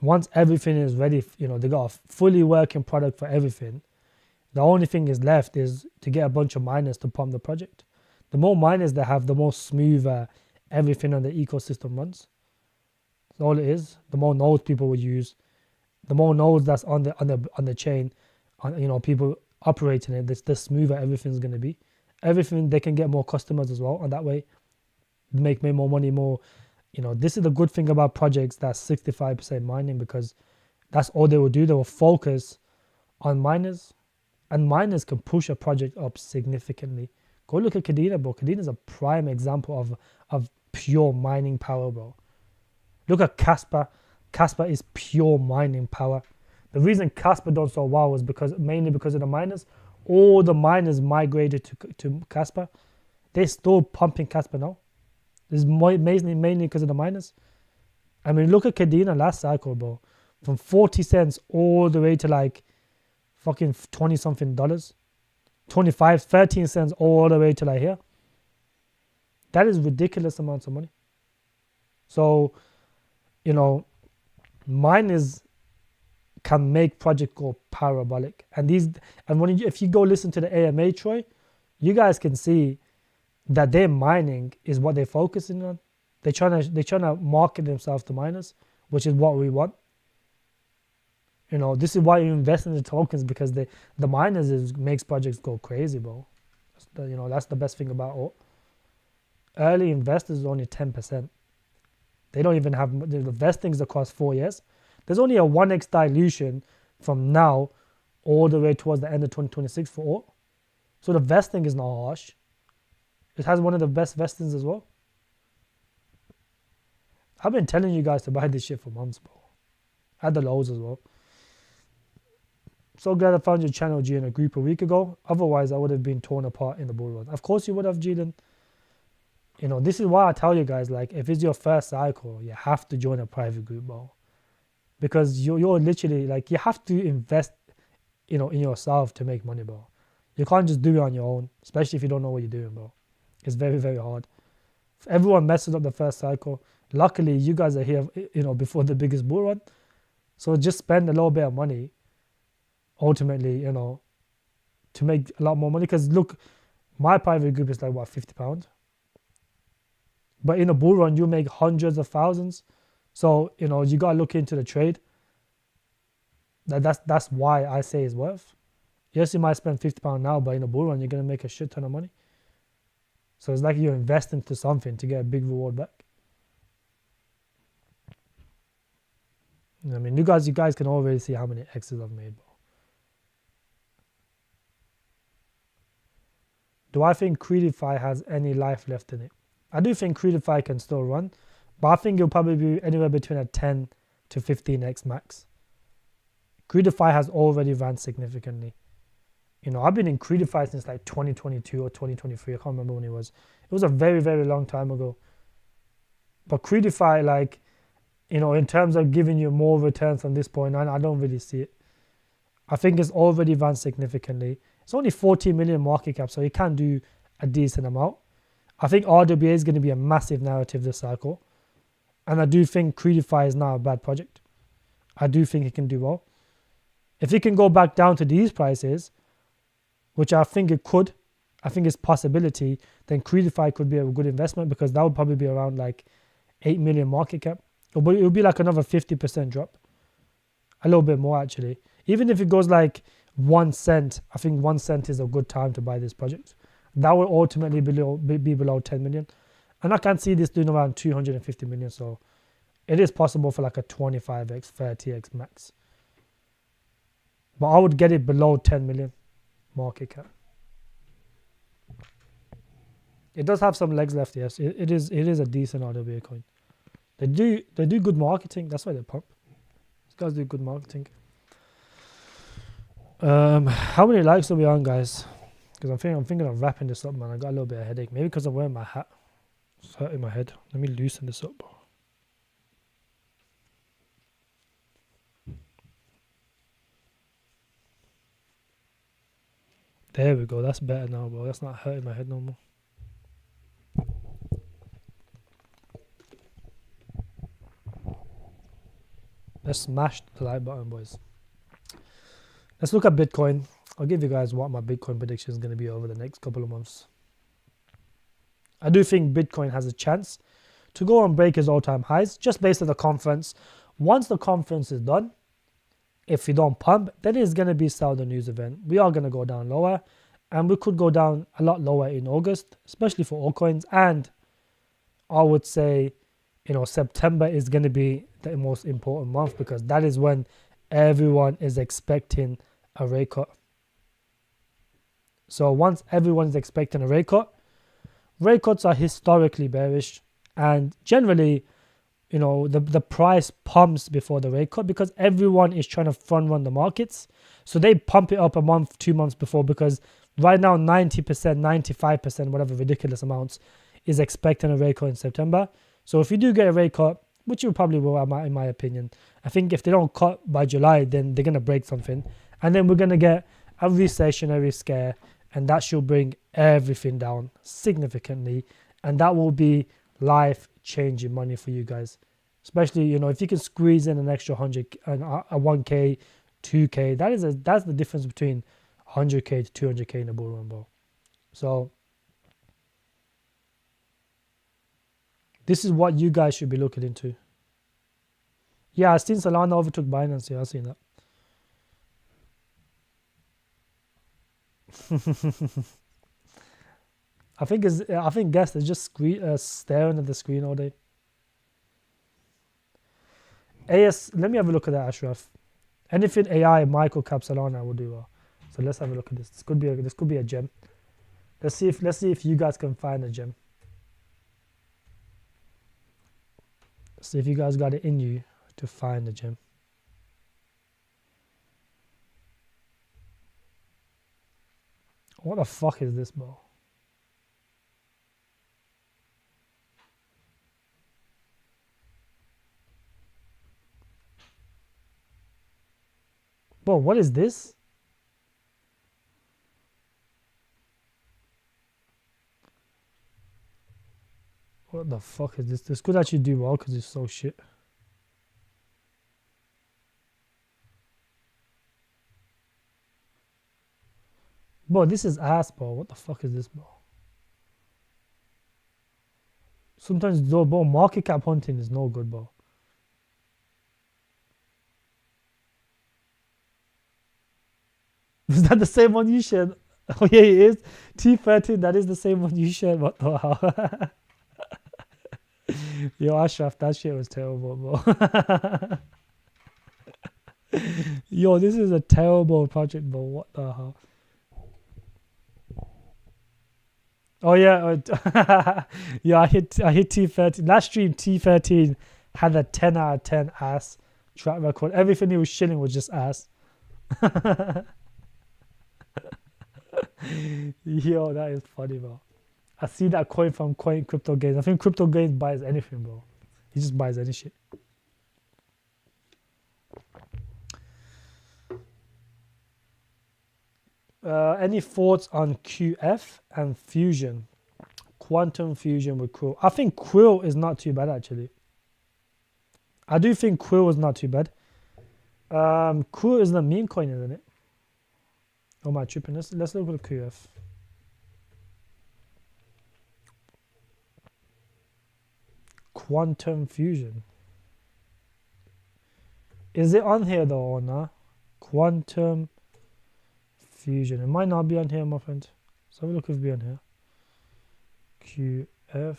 Once everything is ready, they got a fully working product for everything. The only thing is left is to get a bunch of miners to pump the project. The more miners they have, the more smoother everything on the ecosystem runs. That's all it is. The more nodes people will use, the more nodes that's on the chain, people operating it, the smoother everything's going to be. Everything, they can get more customers as well, and that way make more money, more. This is the good thing about projects that's 65% mining, because that's all they will do. They will focus on miners, and miners can push a project up significantly. Go look at Kadena, bro. Kadena is a prime example of pure mining power, bro. Look at Casper. Casper is pure mining power. The reason Casper done so well is mainly because of the miners. All the miners migrated to Casper. They're still pumping Casper now. This is mainly because of the miners. I mean, look at Kadena last cycle, bro. From 40 cents all the way to like fucking 20 something dollars. 25, 13 cents all the way to like here. That is ridiculous amounts of money. So, miners can make project go parabolic. If you go listen to the AMA, Troy, you guys can see that their mining is what they're focusing on. They're trying to market themselves to miners, which is what we want. This is why you invest in the tokens, because the miners makes projects go crazy, bro. That's the best thing about all. Early investors is only 10%. They don't even have the vestings across 4 years. There's only a 1x dilution from now all the way towards the end of 2026 for all. So the vesting is not harsh. It has one of the best vestings as well. I've been telling you guys to buy this shit for months, bro. At the lows as well. So glad I found your channel, G, in a group a week ago. Otherwise, I would have been torn apart in the bull run. Of course you would have, G. You know, this is why I tell you guys, like, if it's your first cycle, you have to join a private group, bro. Because you're literally, like, you have to invest, you know, in yourself to make money, bro. You can't just do it on your own, especially if you don't know what you're doing, bro. It's very, very hard. Everyone messes up the first cycle. Luckily, you guys are here, you know, before the biggest bull run. So just spend a little bit of money, ultimately, you know, to make a lot more money. Because look, my private group is like, what, £50? But in a bull run, you make hundreds of thousands. So, you know, you got to look into the trade. That's why I say it's worth. Yes, you might spend £50 now, but in a bull run, you're going to make a shit ton of money. So it's like you're investing into something to get a big reward back. I mean, you guys can already see how many X's I've made, bro. Do I think Creedify has any life left in it? I do think Creedify can still run, but I think it'll probably be anywhere between a 10 to 15x max. Creedify has already ran significantly. You know, I've been in Creedify since like 2022 or 2023. I can't remember when it was. It was a very, very long time ago. But Creedify, like, you know, in terms of giving you more returns from this point on, I don't really see it. I think it's already run significantly. It's only 40 million market cap, so you can do a decent amount. I think RWA is going to be a massive narrative this cycle. And I do think Creedify is now a bad project. I do think it can do well. If it can go back down to these prices, which I think it could, I think it's a possibility, then Creedify could be a good investment, because that would probably be around like 8 million market cap. It would be like another 50% drop. A little bit more, actually. Even if it goes like 1 cent, I think 1 cent is a good time to buy this project. That will ultimately be below 10 million. And I can see this doing around 250 million. So it is possible for like a 25x, 30x max. But I would get it below 10 million market cap. It does have some legs left, yes. It is a decent RWA coin. They do good marketing. That's why they pump. These guys do good marketing. How many likes are we on, guys? Because I'm thinking of wrapping this up, man. I got a little bit of a headache. Maybe because I'm wearing my hat. It's hurting my head. Let me loosen this up, bro. There we go. That's better now, bro. That's not hurting my head no more. Let's smash the like button, boys. Let's look at Bitcoin. I'll give you guys what my Bitcoin prediction is going to be over the next couple of months. I do think Bitcoin has a chance to go and break his all-time highs just based on the conference. Once the conference is done, if we don't pump, then it's going to be sell the news event. We are going to go down lower, and we could go down a lot lower in August, especially for altcoins. And I would say, you know, September is going to be the most important month, because that is when everyone is expecting a rate cut. So once everyone is expecting a rate cut, rate cuts are historically bearish, and generally, you know, the price pumps before the rate cut, because everyone is trying to front run the markets. So they pump it up a month, 2 months before, because right now 90%, 95%, whatever ridiculous amounts, is expecting a rate cut in September. So if you do get a rate cut, which you probably will, in my opinion, I think if they don't cut by July, then they're going to break something. And then we're going to get a recessionary scare, and that should bring everything down significantly. And that will be life-changing money for you guys. Especially, you know, if you can squeeze in an extra 100, a 1K, 2K, that's the difference between 100K to 200K in a bull run, bro. So this is what you guys should be looking into. Yeah, I've seen Solana overtook Binance. Yeah, I've seen that. I think guests are just staring at the screen all day. Let me have a look at that, Ashraf. Anything AI, micro cap Solana will do well. So let's have a look at this. This could be a gem. Let's see if you guys can find a gem. Let's see if you guys got it in you to find a gem. What the fuck is this, bro? Bro, what is this? What the fuck is this? This could actually do well because it's so shit. Bro, this is ass, bro. What the fuck is this, bro? Sometimes, bro, market cap hunting is no good, bro. Is that the same one you shared? Oh yeah, it is. T13, that is the same one you shared. What the hell? Yo, Ashraf, that shit was terrible, bro. Yo, this is a terrible project, bro. What the hell? Oh yeah, yeah. I hit T13 last stream. T13 had a 10 out of 10 ass track record. Everything he was shilling was just ass. Yo, that is funny, bro. I see that coin from Coin Crypto Gains. I think Crypto Gains buys anything, bro. He just buys any shit. Any thoughts on QF and Fusion? Quantum Fusion with Quill. I think Quill is not too bad, actually. I do think Quill is not too bad. Quill is the meme coin, isn't it? Oh my tripping. Let's look at the QF. Quantum Fusion. Is it on here though or not? Quantum Fusion. It might not be on here, my friend. So have a look if it's on here. QF.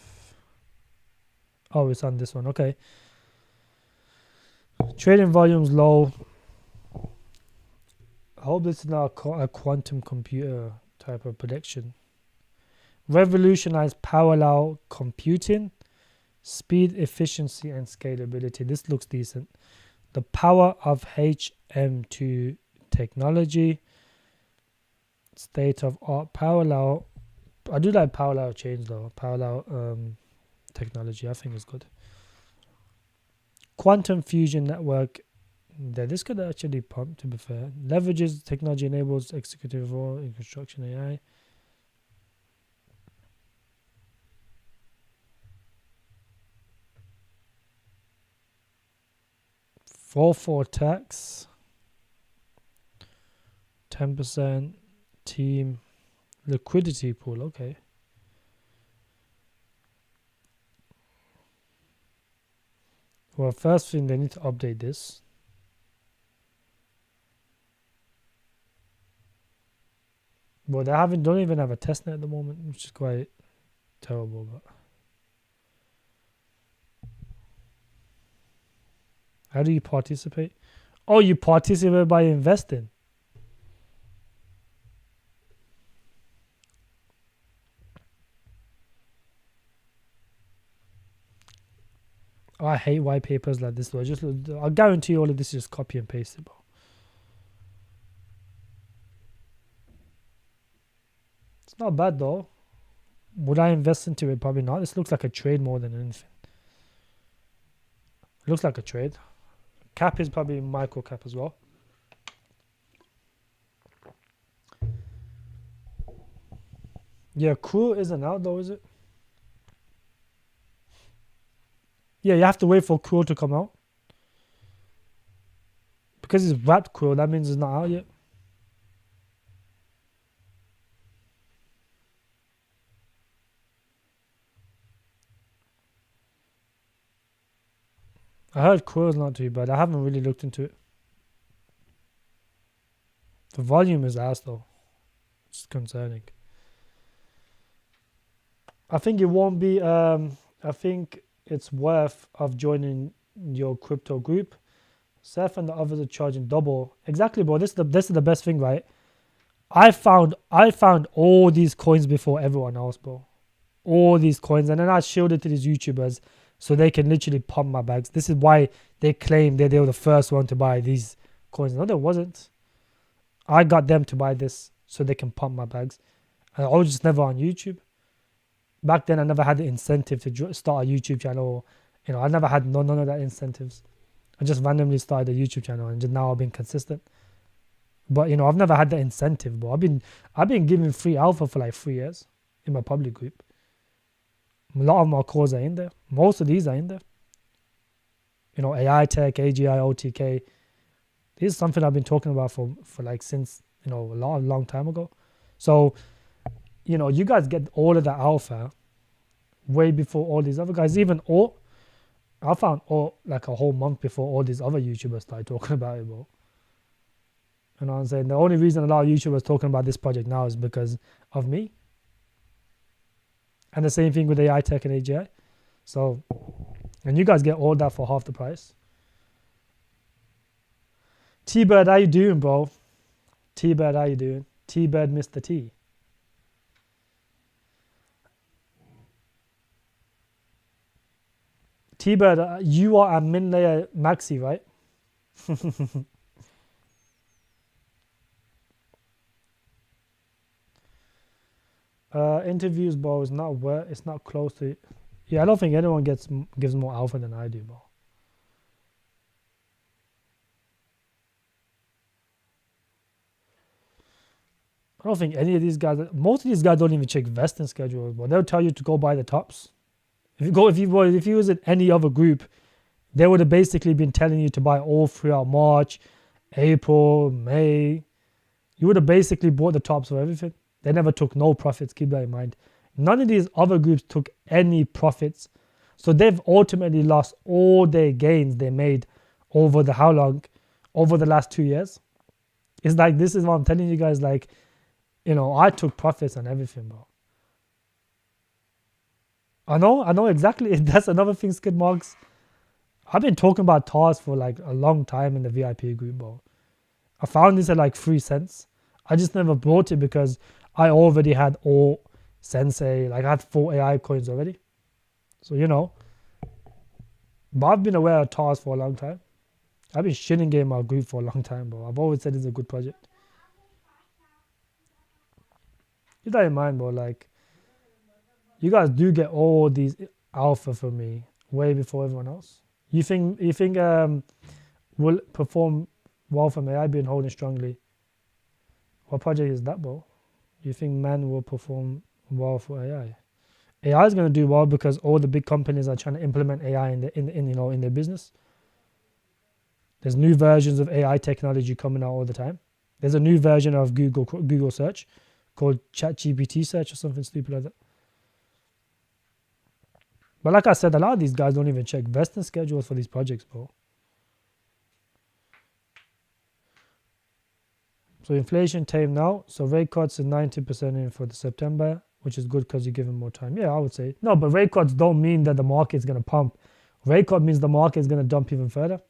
Oh, it's on this one. Okay. Trading volume's low. I hope this is not a quantum computer type of prediction. Revolutionize parallel computing, speed, efficiency, and scalability. This looks decent. The power of HM2 technology. State of art parallel. I do like parallel chains though. Parallel technology, I think is good. Quantum fusion network. Yeah, this could actually pump, to be fair. Leverages technology, enables executive role in construction AI. For tax. 10% team liquidity pool. Okay. Well, first thing, they need to update this. Well, don't even have a testnet at the moment, which is quite terrible. But how do you participate? Oh, you participate by investing. Oh, I hate white papers like this though. I guarantee all of this is just copy and paste it, bro. It's not bad though. Would I invest into it? Probably not. This looks like a trade more than anything. It looks like a trade. Cap is probably micro cap as well. Yeah, Cool isn't out though, is it? Yeah, you have to wait for Cool to come out. Because it's wrapped Cool, that means it's not out yet. I heard Quill's not too bad. I haven't really looked into it. The volume is ass though. It's concerning. I think it won't be I think it's worth of joining your crypto group. Seth and the others are charging double. Exactly, bro. This is the best thing, right? I found all these coins before everyone else, bro. All these coins, and then I showed it to these YouTubers so they can literally pump my bags. This is why they claim that they were the first one to buy these coins. No, there wasn't. I got them to buy this so they can pump my bags. And I was just never on YouTube. Back then, I never had the incentive to start a YouTube channel. You know, I never had none of that incentives. I just randomly started a YouTube channel, and just now I've been consistent. But you know, I've never had the incentive, bro. I've been giving free alpha for like 3 years in my public group. A lot of my calls are in there. Most of these are in there. You know, AI Tech, AGI, OTK. This is something I've been talking about for like since, you know, a long time ago. So, you know, you guys get all of that alpha way before all these other guys. Even I found like a whole month before all these other YouTubers started talking about it, bro. You know what I'm saying? The only reason a lot of YouTubers talking about this project now is because of me. And the same thing with AI Tech and AGI. So, and you guys get all that for half the price. T-Bird, how you doing, bro? T-Bird, how you doing? T-Bird, Mr. T. T-Bird, you are a min-layer maxi, right? Interviews, bro, is not where it's not close to. Yeah, I don't think anyone gives more alpha than I do, bro. I don't think any of these guys. Most of these guys don't even check vesting schedules, but they'll tell you to go buy the tops. If you was in any other group, they would have basically been telling you to buy all throughout March, April, May. You would have basically bought the tops for everything. They never took no profits, keep that in mind. None of these other groups took any profits. So they've ultimately lost all their gains they made over the how long? Over the last 2 years. It's like, this is what I'm telling you guys, like, you know, I took profits on everything, bro. I know exactly. That's another thing, Skid Marks. I've been talking about TARS for like a long time in the VIP group, bro. I found this at like 3 cents. I just never bought it because I already had all Sensei. Like I had 4 AI coins already. So, you know. But I've been aware of TARS for a long time. I've been shitting game our group for a long time, bro. I've always said it's a good project. Keep that in mind, bro. Like, you guys do get all these alpha from me way before everyone else. You think will perform well from AI being holding strongly? What project is that, bro? You think man will perform well for AI? AI is going to do well because all the big companies are trying to implement AI in their business. There's new versions of AI technology coming out all the time. There's a new version of Google search called ChatGPT search or something stupid like that. But like I said, a lot of these guys don't even check vesting schedules for these projects, bro. So inflation tamed now. So rate cuts are 90% in for the September, which is good because you give them more time. Yeah, I would say. No, but rate cuts don't mean that the market's going to pump. Rate cut means the market is going to dump even further.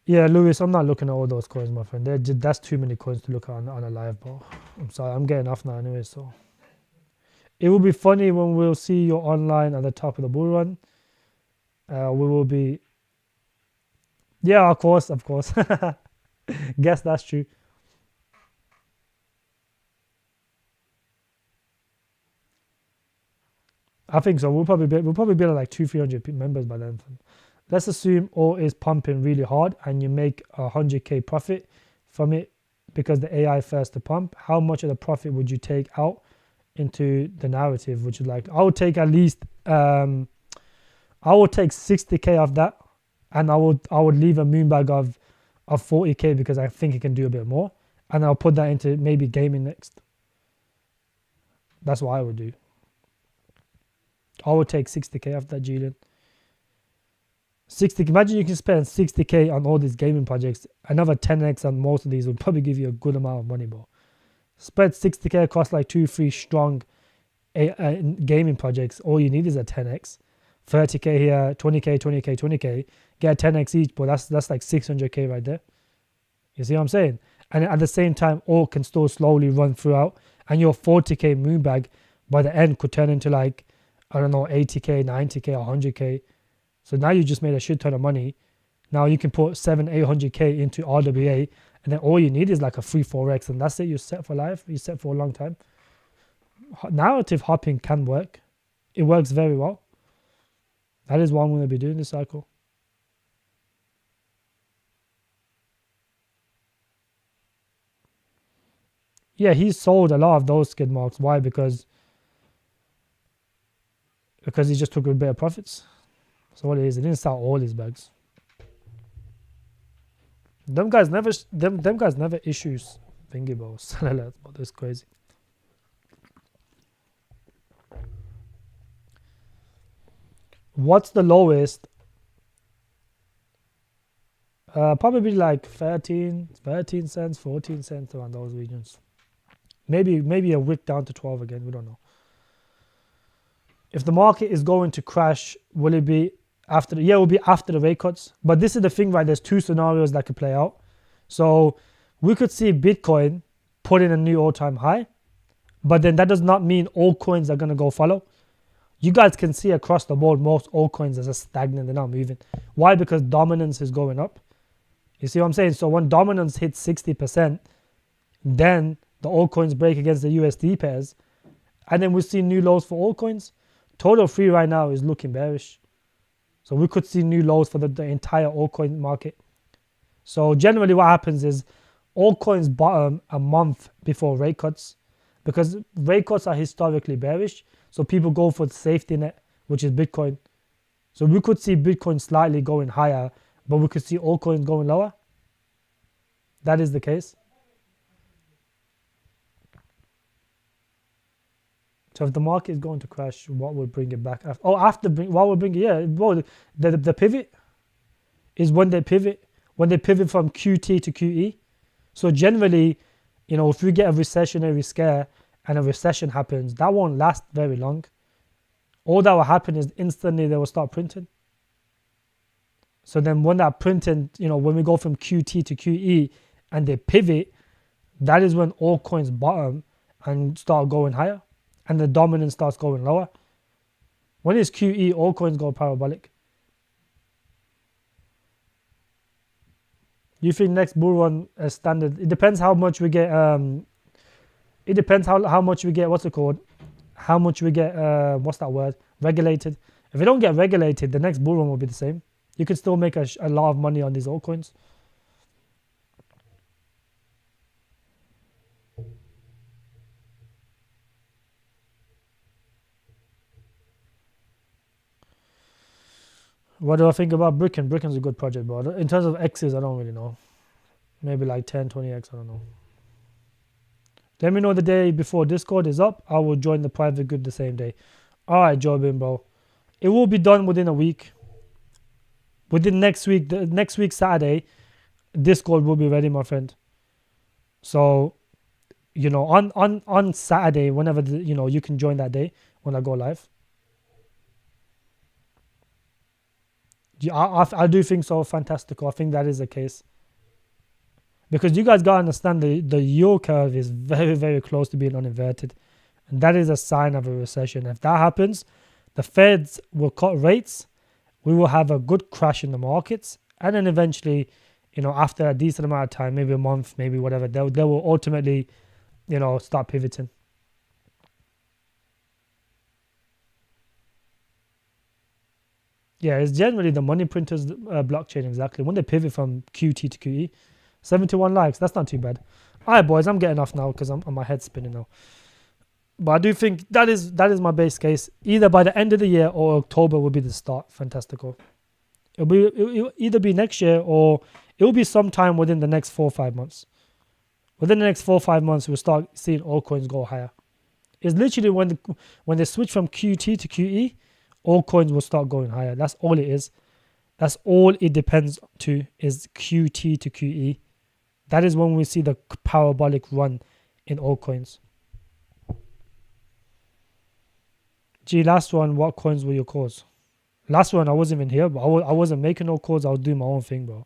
Yeah, Lewis, I'm not looking at all those coins, my friend. That's too many coins to look at on a live, bro. I'm sorry, I'm getting off now anyway, so. It will be funny when we'll see you online at the top of the bull run. We will be... Yeah, of course. Guess that's true. I think so. We'll probably be like 200-300 members by then. Let's assume all is pumping really hard and you make 100k profit from it because the AI first to pump. How much of the profit would you take out into the narrative? Which is like, I would take at least I would take 60k off that, and I would leave a moon bag of 40k because I think it can do a bit more, and I'll put that into maybe gaming next. That's what I would do. I would take 60k off that, Julian. 60. Imagine you can spend 60k on all these gaming projects. Another 10x on most of these would probably give you a good amount of money, bro. Spread 60k across like 2-3 strong gaming projects. All you need is a 10x. 30k here, 20k, 20k, 20k, get 10x each, but that's like 600k right there. You see what I'm saying? And at the same time, all can still slowly run throughout, and your 40k moon bag by the end could turn into like, I don't know, 80k, 90k, 100k. So now you just made a shit ton of money. Now you can put 800k into RWA, and then all you need is like a 3-4x, and that's it. You're set for life. You're set for a long time. Narrative hopping can work. It works very well. That is what I'm going to be doing this cycle. Yeah, he sold a lot of those skid marks. Why? Because he just took a bit of profits. So what it is, he didn't sell all his bags. Them guys never issues thingy balls. But that's crazy. What's the lowest? Probably like 13 cents, 14 cents around those regions. Maybe a wick down to 12 again. We don't know. If the market is going to crash, will it be after? It will be after the rate cuts. But this is the thing, right? There's two scenarios that could play out. So we could see Bitcoin put in a new all-time high, but then that does not mean all coins are going to go follow. You guys can see across the board, most altcoins are just stagnant. They're not moving. Why? Because dominance is going up. You see what I'm saying? So when dominance hits 60%, then the altcoins break against the USD pairs, and then we see new lows for altcoins. Total free right now is looking bearish. So we could see new lows for the entire altcoin market. So generally what happens is altcoins bottom a month before rate cuts, because rate cuts are historically bearish. So people go for the safety net, which is Bitcoin. So we could see Bitcoin slightly going higher, but we could see altcoins going lower. That is the case. So if the market is going to crash, what will bring it back? What will bring it? Yeah, well, the pivot is when they pivot from QT to QE. So generally, if we get a recessionary scare and a recession happens, that won't last very long. All that will happen is instantly they will start printing. So then when that printing, when we go from QT to QE and they pivot, that is when all coins bottom and start going higher, and the dominance starts going lower. When it's QE, all coins go parabolic. You think next bull run as standard? It depends how much we get. It depends how much we get. What's it called? How much we get? What's that word? Regulated. If we don't get regulated, the next bull run will be the same. You can still make a lot of money on these altcoins. What do I think about Bricken? Bricken's a good project, but in terms of X's, I don't really know. Maybe like 10, 20X, I don't know. Let me know the day before Discord is up. I will join the private group the same day. Alright, Jobin, bro. It will be done within a week. Within next week, next week Saturday, Discord will be ready, my friend. So, on Saturday, whenever, you can join that day when I go live. I do think so, fantastical. I think that is the case. Because you guys got to understand the yield curve is very, very close to being uninverted. And that is a sign of a recession. If that happens, the Feds will cut rates. We will have a good crash in the markets. And then eventually, after a decent amount of time, maybe a month, maybe whatever, they will ultimately, start pivoting. Yeah, it's generally the money printers blockchain, exactly. When they pivot from QT to QE, 71 likes, that's not too bad. All right, boys, I'm getting off now because my head's spinning now. But I do think that is my base case. Either by the end of the year or October will be the start. Fantastical. It'll either be next year or it will be sometime within the next 4 or 5 months. Within the next 4 or 5 months, we'll start seeing all coins go higher. It's literally when they switch from QT to QE, all coins will start going higher. That's all it is. That's all it depends to is QT to QE. That is when we see the parabolic run in all coins. Gee, last one. What coins were your calls? Last one, I wasn't even here, but I wasn't making no calls. I was doing my own thing, bro.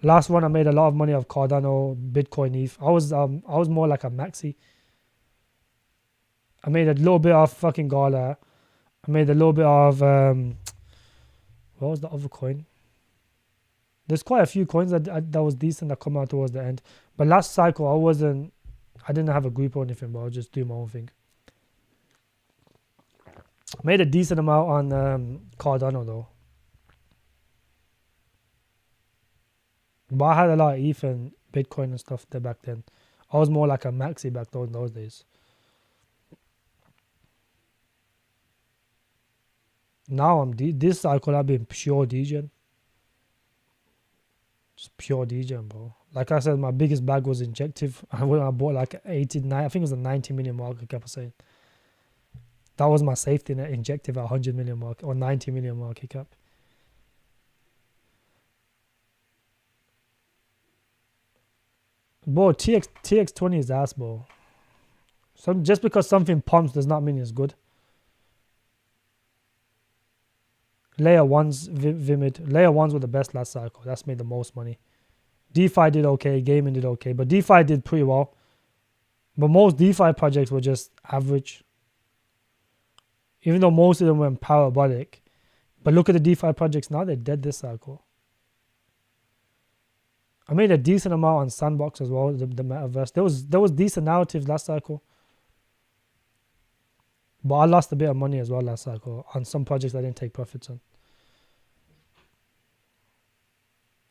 Last one, I made a lot of money off Cardano, Bitcoin, ETH. I was more like a maxi. I made a little bit of fucking Gala. I made a little bit of what was the other coin? There's quite a few coins that was decent that come out towards the end. But last cycle, I didn't have a group or anything, but I was just doing my own thing. Made a decent amount on Cardano though. But I had a lot of ETH and Bitcoin and stuff there back then. I was more like a maxi back in those days. Now this cycle I've been pure DJing. Just pure DJing, bro. Like I said, my biggest bag was Injective. I bought like 89, I think it was a 90 million market cap. Saying that was my safety net. Injective at 100 million market or 90 million market cap. Bro, TX20 is ass, bro. Just because something pumps does not mean it's good. Layer 1s, Vimid. Layer 1s were the best last cycle. That's made the most money. DeFi did okay. Gaming did okay. But DeFi did pretty well. But most DeFi projects were just average. Even though most of them went parabolic. But look at the DeFi projects now. They're dead this cycle. I made a decent amount on Sandbox as well, the metaverse. There was decent narratives last cycle. But I lost a bit of money as well last cycle on some projects I didn't take profits on.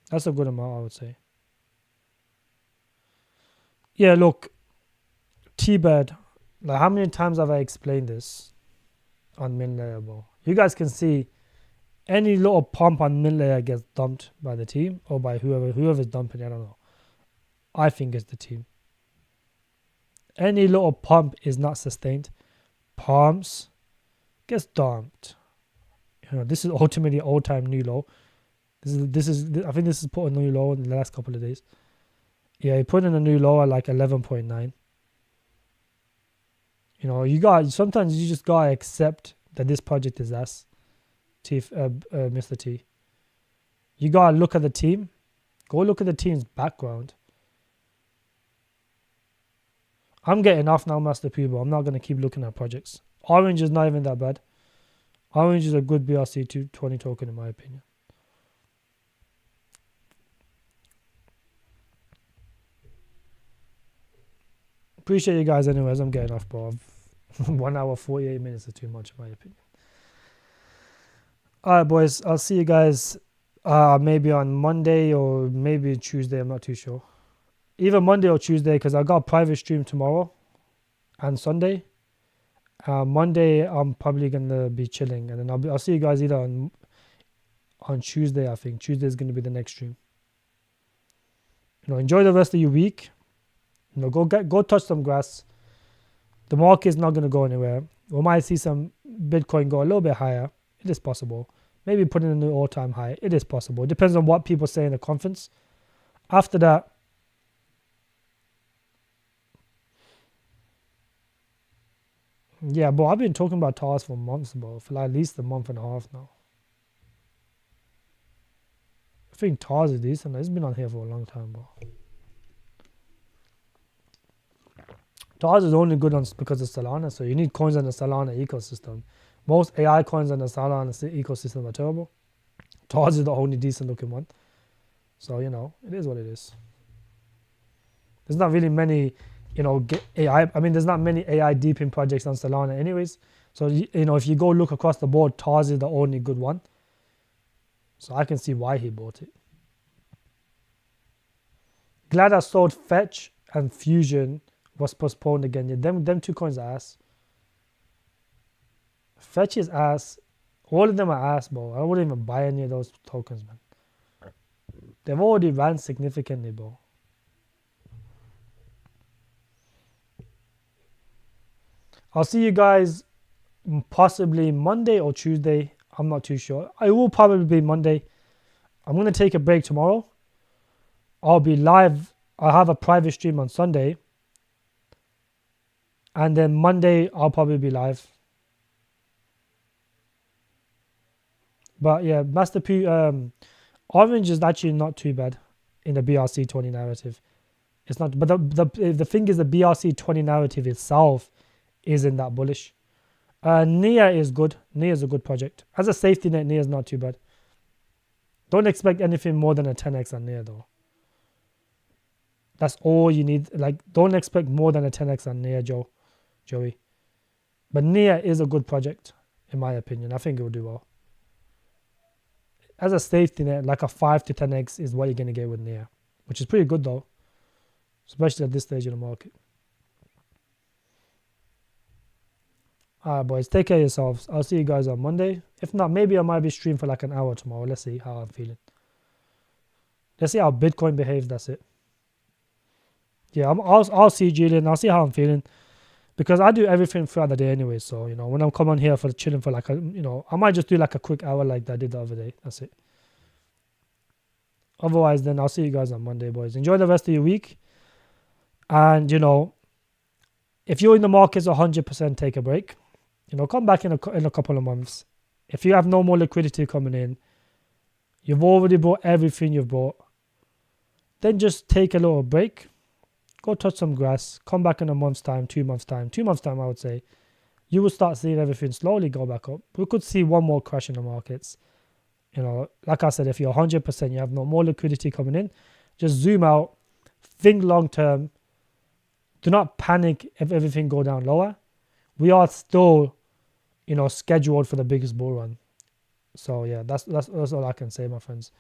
That's a good amount, I would say. Yeah, look, T-Bird, like how many times have I explained this on min layer, bro? You guys can see any little pump on min layer gets dumped by the team or by whoever's dumping it, I don't know. I think it's the team. Any little pump is not sustained. Pumps gets dumped. You know, this is ultimately all-time new low. This is I think this is put a new low in the last couple of days. Yeah, he put in a new low at like 11.9. You know, sometimes you just gotta accept that this project is ass. Mr. T. You gotta look at the team. Go look at the team's background. I'm getting off now, Master P, but I'm not gonna keep looking at projects. Orange is not even that bad. Orange is a good BRC20 token in my opinion. Appreciate you guys anyways. I'm getting off, bro. 1 hour 48 minutes is too much in my opinion. Alright boys, I'll see you guys maybe on Monday or maybe Tuesday, I'm not too sure. Either Monday or Tuesday because I got a private stream tomorrow and Sunday. Monday I'm probably gonna be chilling and then I'll see you guys either on Tuesday. I think Tuesday is gonna be the next stream. You know, enjoy the rest of your week. You know, go touch some grass. The market is not gonna go anywhere. We might see some Bitcoin go a little bit higher. It is possible. Maybe put in a new all-time high. It is possible. It depends on what people say in the conference. After that, yeah, bro, I've been talking about TARS for months, bro. For like at least a month and a half now. I think TARS is decent. It's been on here for a long time, bro. TARS is only good because of Solana, so you need coins on the Solana ecosystem. Most AI coins on the Solana ecosystem are terrible. TARS is the only decent looking one. So, you know, it is what it is. There's not really many, you know, there's not many AI deepin projects on Solana anyways. So, you know, if you go look across the board, TARS is the only good one. So I can see why he bought it. Glad I sold Fetch and Fusion was postponed again. Yeah, them two coins are ass. Fetch is ass. All of them are ass, bro. I wouldn't even buy any of those tokens, man. They've already ran significantly, bro. I'll see you guys possibly Monday or Tuesday. I'm not too sure. It will probably be Monday. I'm going to take a break tomorrow. I'll be live. I'll have a private stream on Sunday. And then Monday, I'll probably be live. But yeah, Master P, orange is actually not too bad in the BRC20 narrative. It's not, but the thing is, the BRC20 narrative itself isn't that bullish. Nia is good. Nia is a good project. As a safety net, Nia is not too bad. Don't expect anything more than a 10x on Nia though. That's all you need. Like, don't expect more than a 10x on Nia, Joey. But Nia is a good project, in my opinion. I think it will do well. As a safety net, like a 5 to 10x is what you're going to get with Nia, which is pretty good though, especially at this stage of the market. Alright, boys, take care of yourselves. I'll see you guys on Monday. If not, maybe I might be streaming for like an hour tomorrow. Let's see how I'm feeling. Let's see how Bitcoin behaves. That's it. Yeah, I'll see Julian. I'll see how I'm feeling, because I do everything throughout the day anyway. So, you know, when I'm coming here for chilling for like I might just do like a quick hour like that I did the other day. That's it. Otherwise, then I'll see you guys on Monday, boys. Enjoy the rest of your week. And, you know, if you're in the markets 100%, take a break. You know, come back in a couple of months. If you have no more liquidity coming in, you've already bought everything you've bought, then just take a little break. Go touch some grass. Come back in a month's time, 2 months' time. 2 months' time, I would say. You will start seeing everything slowly go back up. We could see one more crash in the markets. You know, like I said, if you're 100%, you have no more liquidity coming in, just zoom out, think long term. Do not panic if everything go down lower. We are still, you know, scheduled for the biggest bull run. So yeah, that's all I can say, my friends.